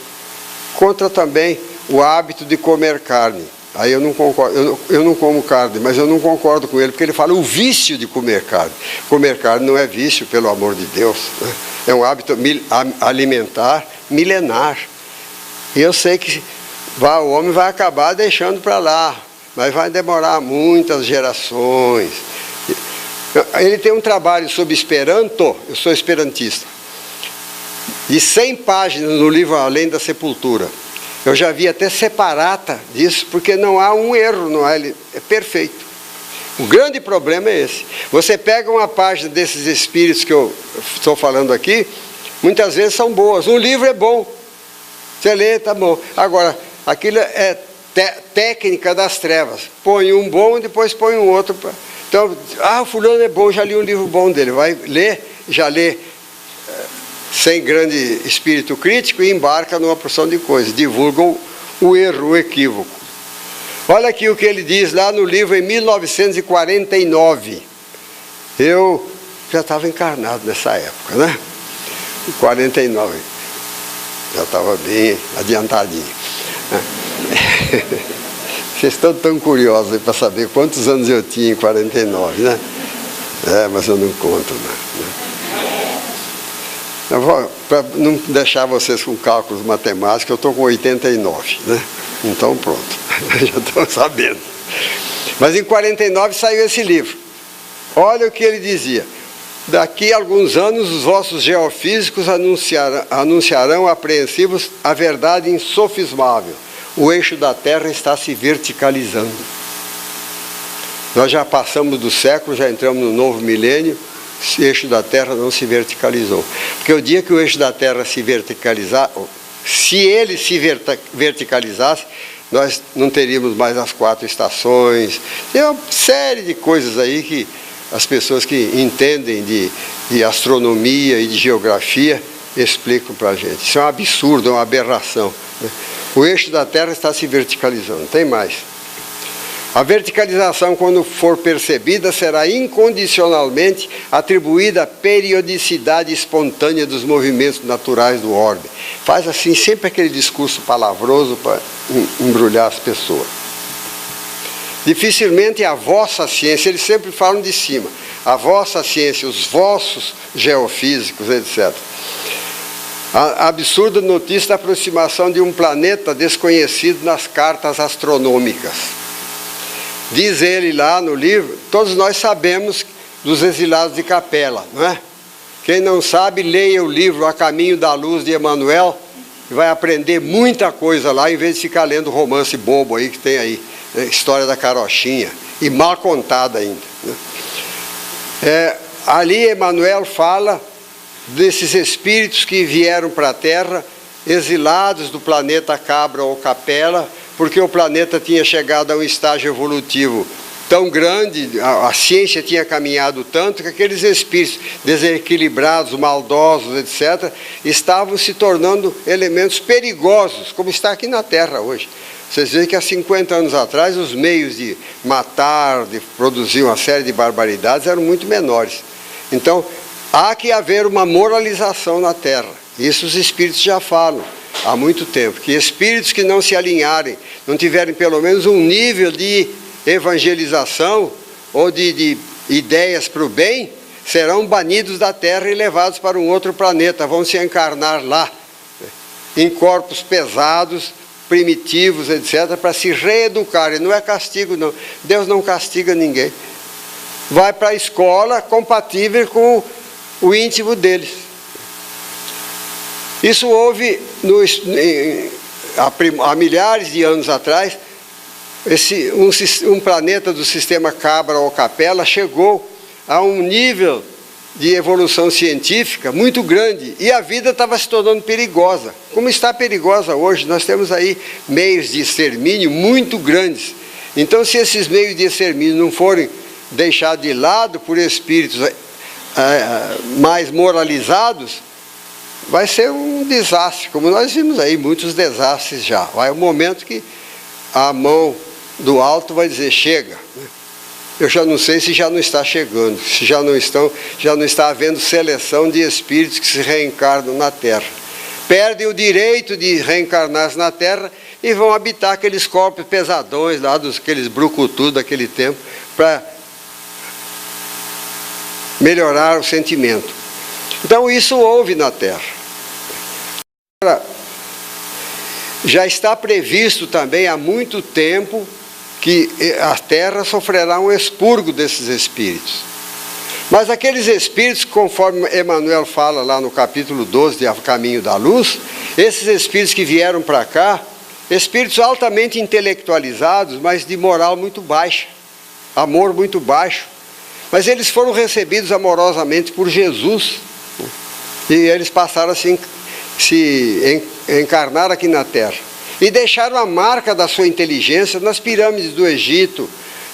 Contra também o hábito de comer carne. Aí eu não concordo, eu não como carne, mas eu não concordo com ele, porque ele fala o vício de comer carne. Comer carne não é vício, pelo amor de Deus, né? É um hábito alimentar milenar. E eu sei que o homem vai acabar deixando para lá, mas vai demorar muitas gerações. Ele tem um trabalho sobre Esperanto, eu sou esperantista, de 100 páginas no livro Além da Sepultura. Eu já vi até separata disso, porque não há um erro, não há, ele é perfeito. O grande problema é esse. Você pega uma página desses espíritos que eu estou falando aqui, muitas vezes são boas. Um livro é bom, você lê, está bom. Agora, aquilo é técnica das trevas. Põe um bom e depois põe um outro. Então, o fulano é bom, já li um livro bom dele. Vai ler, já lê sem grande espírito crítico e embarca numa porção de coisas. Divulgam o erro, o equívoco. Olha aqui o que ele diz lá no livro em 1949. Eu já estava encarnado nessa época, né? Em 49. Já estava bem adiantadinho. Vocês estão tão curiosos para saber quantos anos eu tinha em 49, né? Mas eu não conto, né? Para não deixar vocês com cálculos matemáticos, eu estou com 89, né? Então pronto, já estão sabendo. Mas em 49 saiu esse livro. Olha o que ele dizia: daqui a alguns anos os vossos geofísicos anunciarão apreensivos a verdade insofismável. O eixo da Terra está se verticalizando. Nós já passamos do século, já entramos no novo milênio. O eixo da Terra não se verticalizou. Porque o dia que o eixo da Terra se verticalizar, se ele se verticalizasse, nós não teríamos mais as 4 estações. Tem uma série de coisas aí que as pessoas que entendem de astronomia e de geografia explicam para a gente. Isso é um absurdo, é uma aberração, né? O eixo da Terra está se verticalizando. Tem mais. A verticalização, quando for percebida, será incondicionalmente atribuída à periodicidade espontânea dos movimentos naturais do orbe. Faz assim sempre aquele discurso palavroso para embrulhar as pessoas. Dificilmente a vossa ciência, eles sempre falam de cima, a vossa ciência, os vossos geofísicos, etc. A absurda notícia da aproximação de um planeta desconhecido nas cartas astronômicas. Diz ele lá no livro, todos nós sabemos dos exilados de Capela, não é? Quem não sabe, leia o livro A Caminho da Luz de Emmanuel, e vai aprender muita coisa lá, em vez de ficar lendo romance bobo aí que tem aí, né? História da carochinha, e mal contada ainda, né? Ali Emmanuel fala desses espíritos que vieram para a Terra, exilados do planeta Cabra ou Capela, porque o planeta tinha chegado a um estágio evolutivo tão grande, a ciência tinha caminhado tanto, que aqueles espíritos desequilibrados, maldosos, etc., estavam se tornando elementos perigosos, como está aqui na Terra hoje. Vocês veem que há 50 anos atrás, os meios de matar, de produzir uma série de barbaridades eram muito menores. Então, há que haver uma moralização na Terra. Isso os espíritos já falam há muito tempo, que espíritos que não se alinharem, não tiverem pelo menos um nível de evangelização ou de ideias para o bem, serão banidos da Terra e levados para um outro planeta, vão se encarnar lá, em corpos pesados, primitivos, etc., para se reeducarem. Não é castigo, não. Deus não castiga ninguém. Vai para a escola compatível com o íntimo deles. Isso houve há milhares de anos atrás. Um planeta do sistema Cabra ou Capela chegou a um nível de evolução científica muito grande, e a vida estava se tornando perigosa, como está perigosa hoje. Nós temos aí meios de extermínio muito grandes. Então, se esses meios de extermínio não forem deixados de lado por espíritos mais moralizados, vai ser um desastre, como nós vimos aí muitos desastres já. Vai um momento que a mão do alto vai dizer, chega. Eu já não sei se já não está chegando, se já não está havendo seleção de espíritos que se reencarnam na Terra. Perdem o direito de reencarnar-se na Terra e vão habitar aqueles corpos pesadões lá, aqueles brucutus daquele tempo, para melhorar o sentimento. Então isso houve na Terra. Agora, já está previsto também há muito tempo que a Terra sofrerá um expurgo desses espíritos. Mas aqueles espíritos, conforme Emmanuel fala lá no capítulo 12 de A Caminho da Luz, esses espíritos que vieram para cá, espíritos altamente intelectualizados, mas de moral muito baixa, amor muito baixo, mas eles foram recebidos amorosamente por Jesus, e eles passaram a se encarnar aqui na Terra. E deixaram a marca da sua inteligência nas pirâmides do Egito,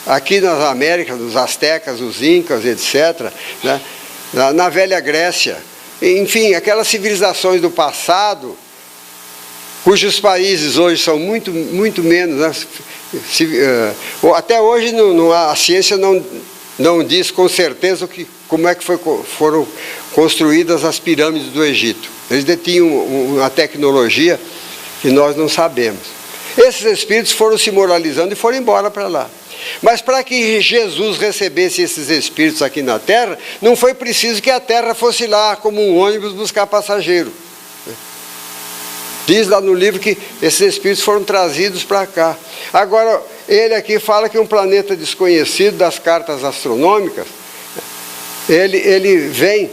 aqui nas Américas, os astecas, os incas, etc., né? Na Velha Grécia. Enfim, aquelas civilizações do passado, cujos países hoje são muito menos, né? Até hoje a ciência não diz com certeza como é que foram construídas as pirâmides do Egito. Eles detinham uma tecnologia que nós não sabemos. Esses espíritos foram se moralizando e foram embora para lá. Mas para que Jesus recebesse esses espíritos aqui na Terra, não foi preciso que a Terra fosse lá como um ônibus buscar passageiro. Diz lá no livro que esses espíritos foram trazidos para cá. Agora, ele aqui fala que um planeta desconhecido das cartas astronômicas, ele vem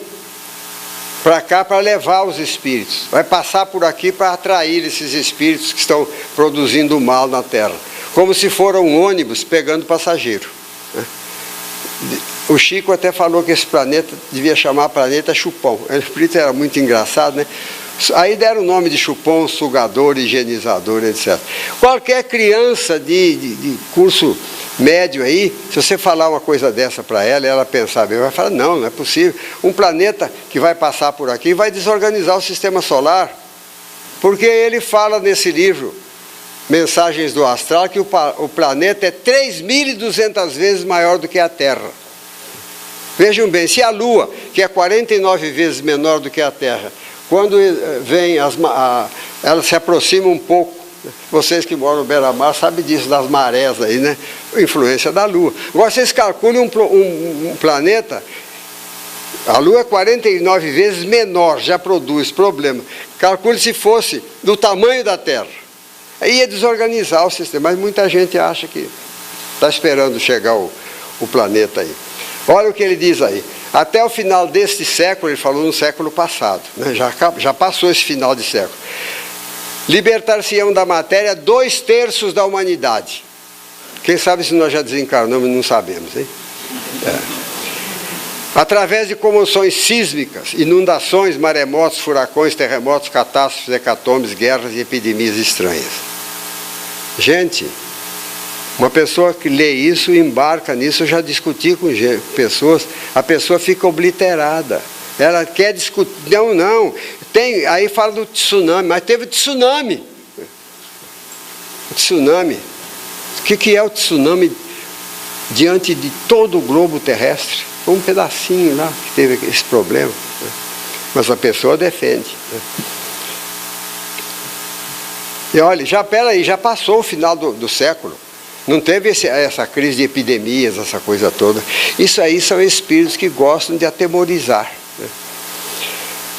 para cá para levar os espíritos, vai passar por aqui para atrair esses espíritos que estão produzindo mal na Terra, como se fosse um ônibus pegando passageiro. O Chico até falou que esse planeta devia chamar planeta Chupão. Ele era muito engraçado, né? Aí deram o nome de Chupão, sugador, higienizador, etc. Qualquer criança de curso médio aí, se você falar uma coisa dessa para ela, ela pensar bem, vai falar, não é possível. Um planeta que vai passar por aqui vai desorganizar o sistema solar. Porque ele fala nesse livro, Mensagens do Astral, que o planeta é 3.200 vezes maior do que a Terra. Vejam bem, se a Lua, que é 49 vezes menor do que a Terra, quando vem ela se aproxima um pouco, vocês que moram no beira-mar sabem disso, das marés aí, né? Influência da Lua. Agora vocês calculem um planeta, a Lua é 49 vezes menor, já produz problema. Calcule se fosse do tamanho da Terra. Aí ia desorganizar o sistema, mas muita gente acha que está esperando chegar o planeta aí. Olha o que ele diz aí. Até o final deste século, ele falou no século passado, né? Já passou esse final de século. Libertar-se-ão da matéria 2/3 da humanidade. Quem sabe se nós já desencarnamos, não sabemos, hein? Através de comoções sísmicas, inundações, maremotos, furacões, terremotos, catástrofes, hecatombes, guerras e epidemias estranhas. Gente, uma pessoa que lê isso, embarca nisso, eu já discuti com pessoas, a pessoa fica obliterada. Ela quer discutir, não, tem, aí fala do tsunami, mas teve tsunami. O tsunami. O que é o tsunami diante de todo o globo terrestre? Um pedacinho lá que teve esse problema, né? Mas a pessoa defende, né? E olha, já passou o final do século, não teve essa crise de epidemias, essa coisa toda. Isso aí são espíritos que gostam de atemorizar, né?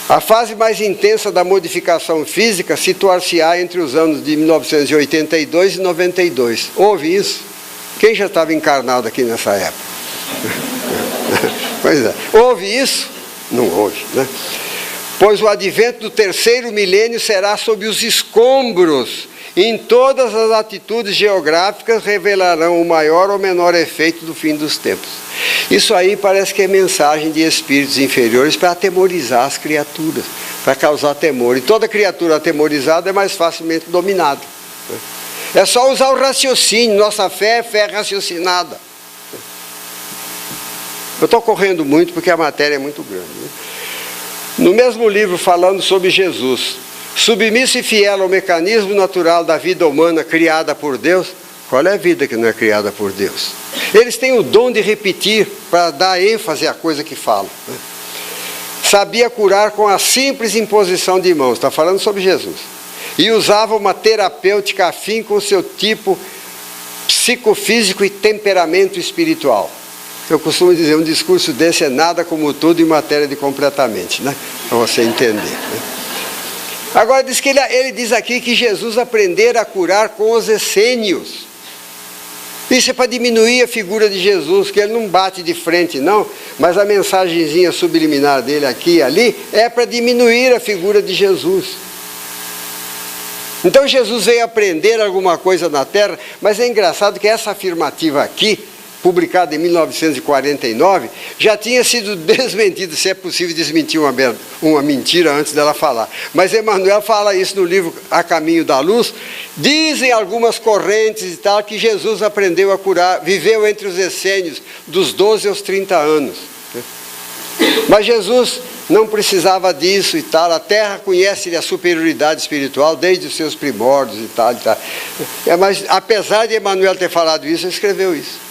A fase mais intensa da modificação física situar-se-á entre os anos de 1982 e 92. Houve isso? Quem já estava encarnado aqui nessa época? Pois é. Houve isso? Não houve, né? Pois o advento do 3º milênio será sob os escombros. Em todas as atitudes geográficas revelarão o maior ou menor efeito do fim dos tempos. Isso aí parece que é mensagem de espíritos inferiores para atemorizar as criaturas, para causar temor. E toda criatura atemorizada é mais facilmente dominada. É só usar o raciocínio. Nossa fé é fé raciocinada. Eu estou correndo muito porque a matéria é muito grande, né? No mesmo livro, falando sobre Jesus, submisso e fiel ao mecanismo natural da vida humana criada por Deus. Qual é a vida que não é criada por Deus? Eles têm o dom de repetir para dar ênfase à coisa que falam, né? Sabia curar com a simples imposição de mãos. Está falando sobre Jesus. E usava uma terapêutica afim com o seu tipo psicofísico e temperamento espiritual. Eu costumo dizer, um discurso desse é nada como tudo em matéria de completamente, né? Para você entender, né? Agora, diz que ele diz aqui que Jesus aprendera a curar com os essênios. Isso é para diminuir a figura de Jesus, que ele não bate de frente, não, mas a mensagenzinha subliminar dele aqui e ali é para diminuir a figura de Jesus. Então Jesus veio aprender alguma coisa na Terra, mas é engraçado que essa afirmativa aqui, publicada em 1949, já tinha sido desmentida, se é possível desmentir uma mentira antes dela falar. Mas Emmanuel fala isso no livro A Caminho da Luz. Dizem algumas correntes e tal que Jesus aprendeu a curar, viveu entre os essênios dos 12 aos 30 anos. Mas Jesus não precisava disso e tal. A Terra conhece a superioridade espiritual desde os seus primórdios e tal. Mas apesar de Emmanuel ter falado isso, ele escreveu isso,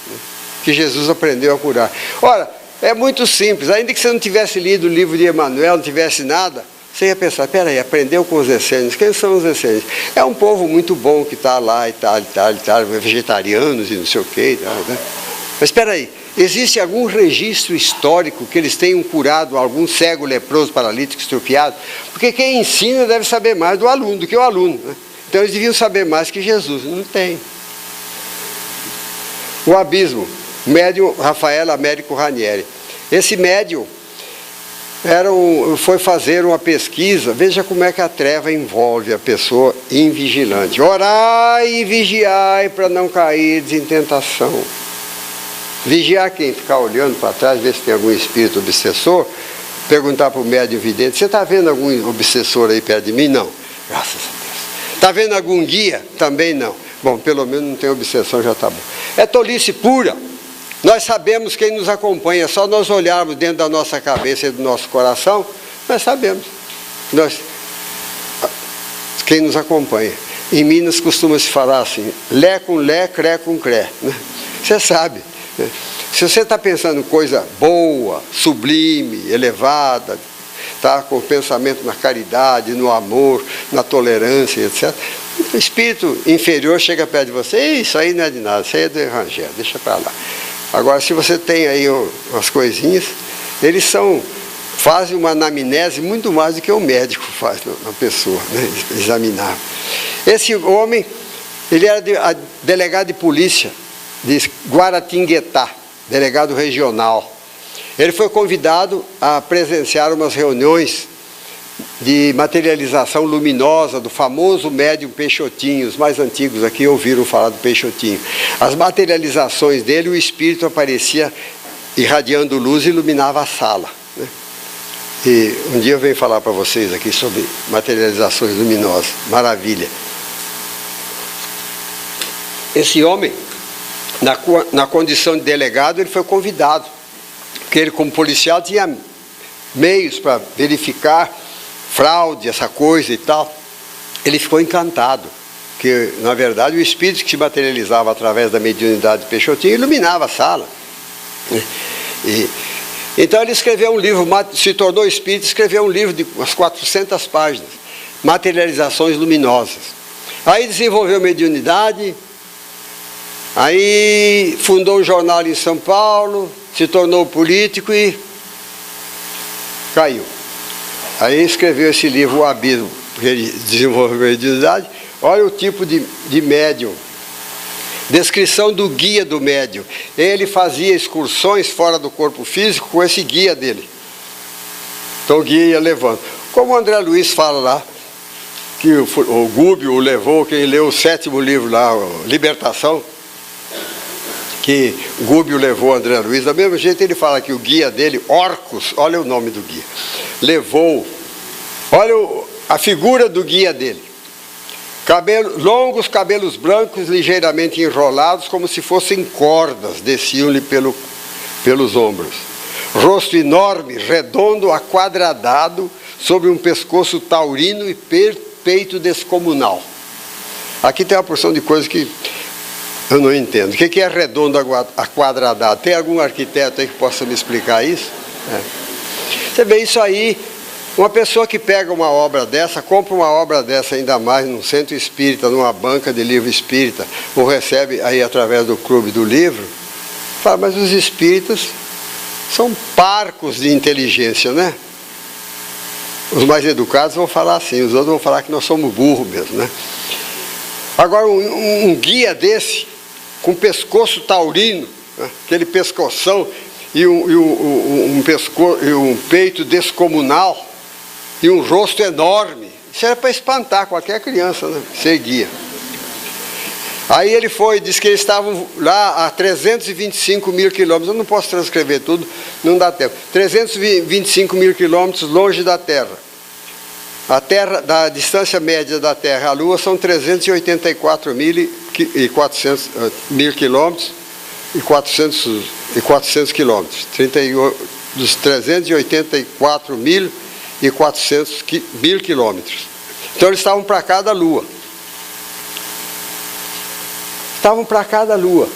que Jesus aprendeu a curar. Ora, é muito simples. Ainda que você não tivesse lido o livro de Emmanuel, não tivesse nada, você ia pensar, peraí, aprendeu com os essênios. Quem são os essênios? É um povo muito bom que está lá e tal, vegetarianos e não sei o quê. Né? Mas espera aí, existe algum registro histórico que eles tenham curado algum cego, leproso, paralítico, estrupiado? Porque quem ensina deve saber mais do aluno, do que o aluno, né? Então eles deviam saber mais que Jesus. Não tem. O abismo. Médium Rafael Américo Ranieri. Esse médium foi fazer uma pesquisa. Veja como é que a treva envolve a pessoa invigilante. Orai e vigiai para não cair em tentação. Vigiar quem? Ficar olhando para trás, ver se tem algum espírito obsessor. Perguntar para o médium vidente, você está vendo algum obsessor aí perto de mim? Não. Graças a Deus. Está vendo algum guia? Também não. Bom, pelo menos não tem obsessão, já está bom. É tolice pura. Nós sabemos quem nos acompanha, só nós olharmos dentro da nossa cabeça e do nosso coração, nós sabemos quem nos acompanha. Em Minas costuma-se falar assim, lé com lé, cré com cré, né? Você sabe, né? Se você está pensando coisa boa, sublime, elevada, tá, com pensamento na caridade, no amor, na tolerância, etc., o espírito inferior chega perto de você, isso aí não é de nada, isso aí é do Evangelho, deixa para lá. Agora, se você tem aí umas coisinhas, eles fazem uma anamnese muito mais do que o médico faz na pessoa, né? Examinar. Esse homem, ele era delegado de polícia de Guaratinguetá, delegado regional. Ele foi convidado a presenciar umas reuniões de materialização luminosa do famoso médium Peixotinho. Os mais antigos aqui ouviram falar do Peixotinho. As materializações dele, o espírito aparecia irradiando luz e iluminava a sala, né? E um dia eu venho falar para vocês aqui sobre materializações luminosas. Maravilha. Esse homem, na condição de delegado, ele foi convidado, porque ele, como policial, tinha meios para verificar fraude, essa coisa e tal. Ele ficou encantado, que na verdade o espírito que se materializava através da mediunidade de Peixotinho iluminava a sala. Então ele escreveu um livro, se tornou espírita, escreveu um livro de umas 400 páginas, Materializações Luminosas. Aí desenvolveu mediunidade, aí fundou um jornal em São Paulo, se tornou político e caiu. Aí escreveu esse livro, O Abismo, porque ele desenvolveu mediunidade. Olha o tipo de médium. Descrição do guia do médium. Ele fazia excursões fora do corpo físico com esse guia dele. Então o guia ia levando. Como o André Luiz fala lá, que o Gúbio o levou, quem leu o 7º livro lá, Libertação, que Gúbio levou o André Luiz, da mesma jeito ele fala que o guia dele, Orcus, olha o nome do guia, levou, olha a figura do guia dele, longos cabelos brancos ligeiramente enrolados, como se fossem cordas, desciam-lhe pelos ombros, rosto enorme, redondo, aquadradado, sobre um pescoço taurino e peito descomunal. Aqui tem uma porção de coisas que eu não entendo. O que é redondo aquadradado? Tem algum arquiteto aí que possa me explicar isso? Você vê isso aí, uma pessoa que pega uma obra dessa, compra uma obra dessa ainda mais num centro espírita, numa banca de livro espírita, ou recebe aí através do clube do livro, fala, mas os espíritas são parcos de inteligência, né? Os mais educados vão falar assim, os outros vão falar que nós somos burros mesmo, né? Agora, um guia desse, com pescoço taurino, né? Aquele pescoção e um peito descomunal e um rosto enorme, isso era para espantar qualquer criança, né? Ser guia. Aí ele diz que eles estavam lá a 325 mil quilômetros, eu não posso transcrever tudo, não dá tempo, 325 mil quilômetros longe da Terra. A Terra, da distância média da Terra à Lua são 384.400 mil quilômetros e 400 quilômetros. Dos 384.400 mil quilômetros. Então eles estavam para cá da Lua. Estavam para cá da Lua.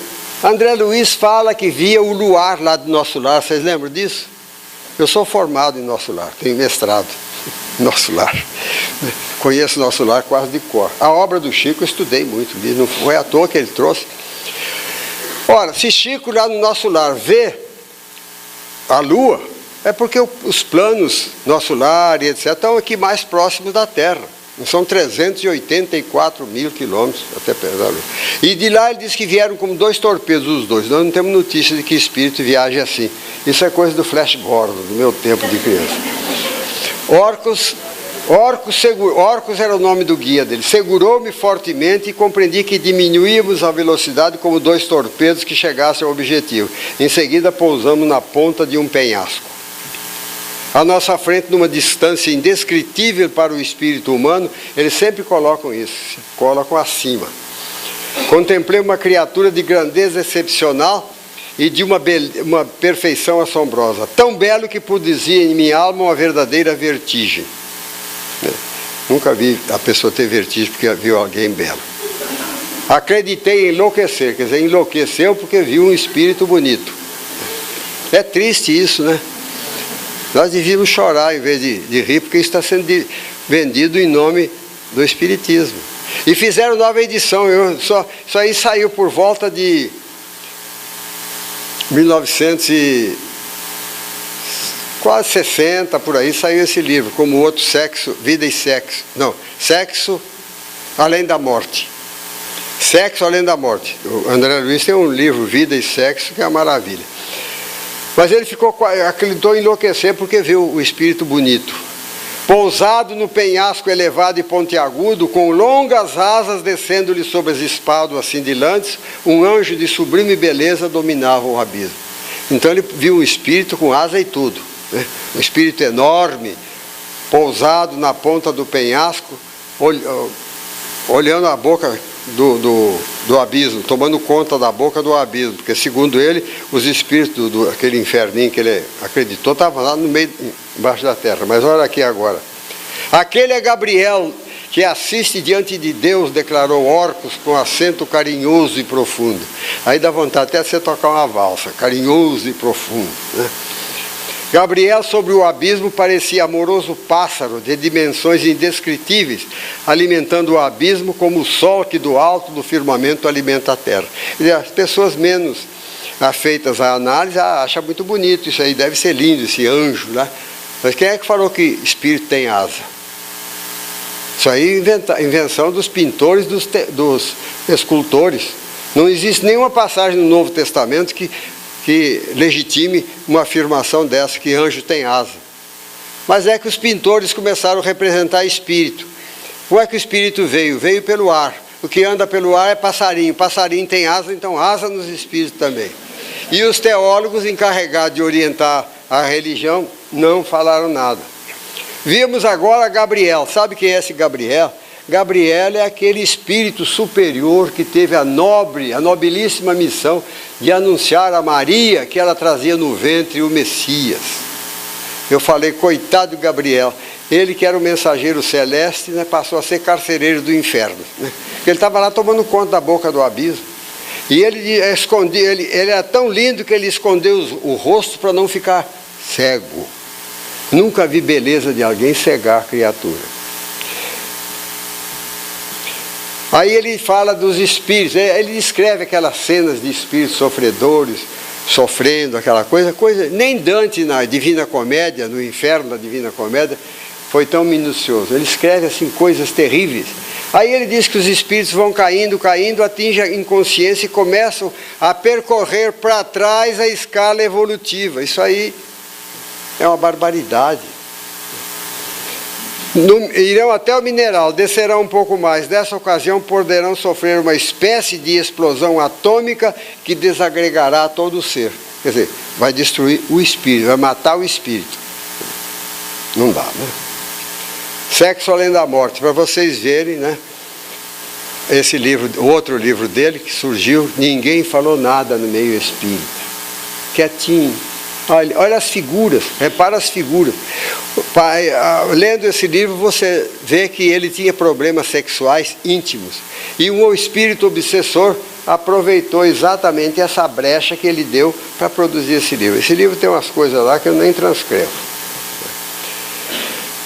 André Luiz fala que via o luar lá do nosso lar. Vocês lembram disso? Eu sou formado em nosso lar, tenho mestrado em nosso lar. Conheço nosso lar quase de cor. A obra do Chico eu estudei muito, não foi à toa que ele trouxe. Ora, se Chico lá no nosso lar vê a Lua, é porque os planos, nosso lar e etc., estão aqui mais próximos da Terra. São 384 mil quilômetros até perto da Lua. E de lá ele diz que vieram como 2 torpedos os dois. Nós não temos notícia de que espírito viaja assim. Isso é coisa do Flash Gordon, do meu tempo de criança. Orcus era o nome do guia dele. Segurou-me fortemente e compreendi que diminuíamos a velocidade como 2 torpedos que chegassem ao objetivo. Em seguida pousamos na ponta de um penhasco. À nossa frente, numa distância indescritível para o espírito humano, eles sempre colocam isso, colocam acima. Contemplei uma criatura de grandeza excepcional e de uma perfeição assombrosa, tão belo que produzia em minha alma uma verdadeira vertigem. Nunca vi a pessoa ter vertigem porque viu alguém belo. Acreditei em enlouquecer, quer dizer, enlouqueceu porque viu um espírito bonito. É triste isso, né? Nós devíamos chorar em vez de rir, porque isso está sendo vendido em nome do Espiritismo. E fizeram nova edição, isso aí saiu por volta de 1960, por aí, saiu esse livro, como outro, Sexo, Vida e Sexo. Não, Sexo Além da Morte. Sexo Além da Morte. O André Luiz tem um livro, Vida e Sexo, que é uma maravilha. Mas ele acreditou em enlouquecer porque viu o espírito bonito. Pousado no penhasco elevado e pontiagudo, com longas asas descendo-lhe sobre as espáduas cintilantes, um anjo de sublime beleza dominava o abismo. Então ele viu um espírito com asa e tudo, né? Um espírito enorme, pousado na ponta do penhasco, olhando a boca do abismo, tomando conta da boca do abismo, porque segundo ele, os espíritos aquele inferninho que ele acreditou estavam lá no meio, embaixo da terra. Mas olha aqui agora. Aquele é Gabriel, que assiste diante de Deus, declarou Orcus com acento carinhoso e profundo. Aí dá vontade até de você tocar uma valsa, carinhoso e profundo, né? Gabriel sobre o abismo parecia amoroso pássaro de dimensões indescritíveis, alimentando o abismo como o sol que do alto do firmamento alimenta a terra. E as pessoas menos afeitas à análise acham muito bonito isso aí, deve ser lindo esse anjo, né? Mas quem é que falou que espírito tem asa? Isso aí é invenção dos pintores, dos escultores. Não existe nenhuma passagem no Novo Testamento que legitime uma afirmação dessa, que anjo tem asa. Mas é que os pintores começaram a representar espírito. Como é que o espírito veio? Veio pelo ar. O que anda pelo ar é passarinho. Passarinho tem asa, então asa nos espíritos também. E os teólogos encarregados de orientar a religião não falaram nada. Vimos agora Gabriel. Sabe quem é esse Gabriel? Gabriel é aquele espírito superior que teve a nobilíssima missão de anunciar a Maria que ela trazia no ventre o Messias. Eu falei, coitado do Gabriel, ele que era o mensageiro celeste, né, passou a ser carcereiro do inferno, né? Ele estava lá tomando conta da boca do abismo. E ele era tão lindo que ele escondeu o rosto para não ficar cego. Nunca vi beleza de alguém cegar a criatura. Aí ele fala dos espíritos, ele descreve aquelas cenas de espíritos sofredores, sofrendo aquela coisa, nem Dante na Divina Comédia, no inferno da Divina Comédia, foi tão minucioso. Ele escreve assim coisas terríveis. Aí ele diz que os espíritos vão caindo, atingem a inconsciência e começam a percorrer para trás a escala evolutiva. Isso aí é uma barbaridade. Irão até o mineral, descerão um pouco mais. Nessa ocasião poderão sofrer uma espécie de explosão atômica que desagregará todo o ser. Quer dizer, vai destruir o espírito, vai matar o espírito. Não dá, né? Sexo Além da Morte, para vocês verem, né? Esse livro, o outro livro dele que surgiu, ninguém falou nada no meio espírita. Quietinho. Olha as figuras, repara as figuras. Lendo esse livro, você vê que ele tinha problemas sexuais íntimos. E um espírito obsessor aproveitou exatamente essa brecha que ele deu para produzir esse livro. Esse livro tem umas coisas lá que eu nem transcrevo.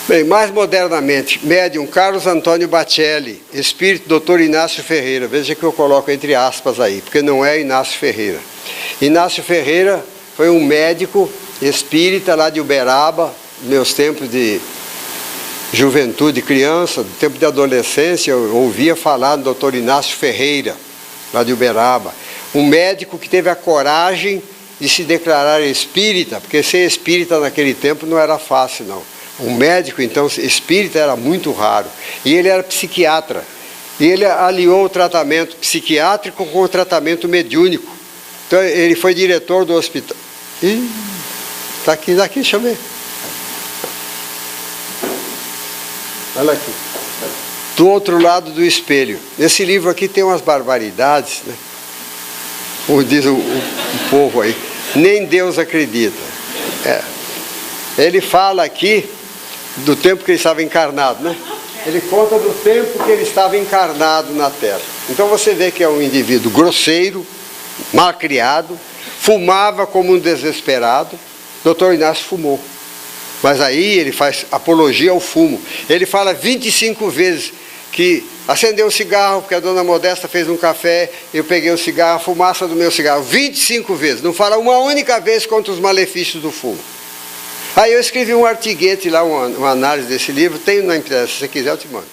Bem, mais modernamente, médium Carlos Antônio Bacelli, espírito Dr. Inácio Ferreira. Veja que eu coloco entre aspas aí, porque não é Inácio Ferreira. Inácio Ferreira foi um médico espírita lá de Uberaba, meus tempos de juventude, criança, do tempo de adolescência, eu ouvia falar do Dr. Inácio Ferreira, lá de Uberaba. Um médico que teve a coragem de se declarar espírita, porque ser espírita naquele tempo não era fácil, não. Um médico, então, espírita era muito raro. E ele era psiquiatra. E ele aliou o tratamento psiquiátrico com o tratamento mediúnico. Então, ele foi diretor do hospital. Está aqui, deixa eu ver. Olha aqui. Do outro lado do espelho. Esse livro aqui tem umas barbaridades, né? Como diz o povo aí. Nem Deus acredita. Ele fala aqui do tempo que ele estava encarnado, né? Ele conta do tempo que ele estava encarnado na Terra. Então você vê que é um indivíduo grosseiro, mal criado, fumava como um desesperado. Dr. Inácio fumou. Mas aí ele faz apologia ao fumo. Ele fala 25 vezes que acendeu um cigarro, porque a dona Modesta fez um café, eu peguei o cigarro, a fumaça do meu cigarro. 25 vezes. Não fala uma única vez contra os malefícios do fumo. Aí eu escrevi um artiguete lá, uma análise desse livro, tenho na empresa, se você quiser eu te mando.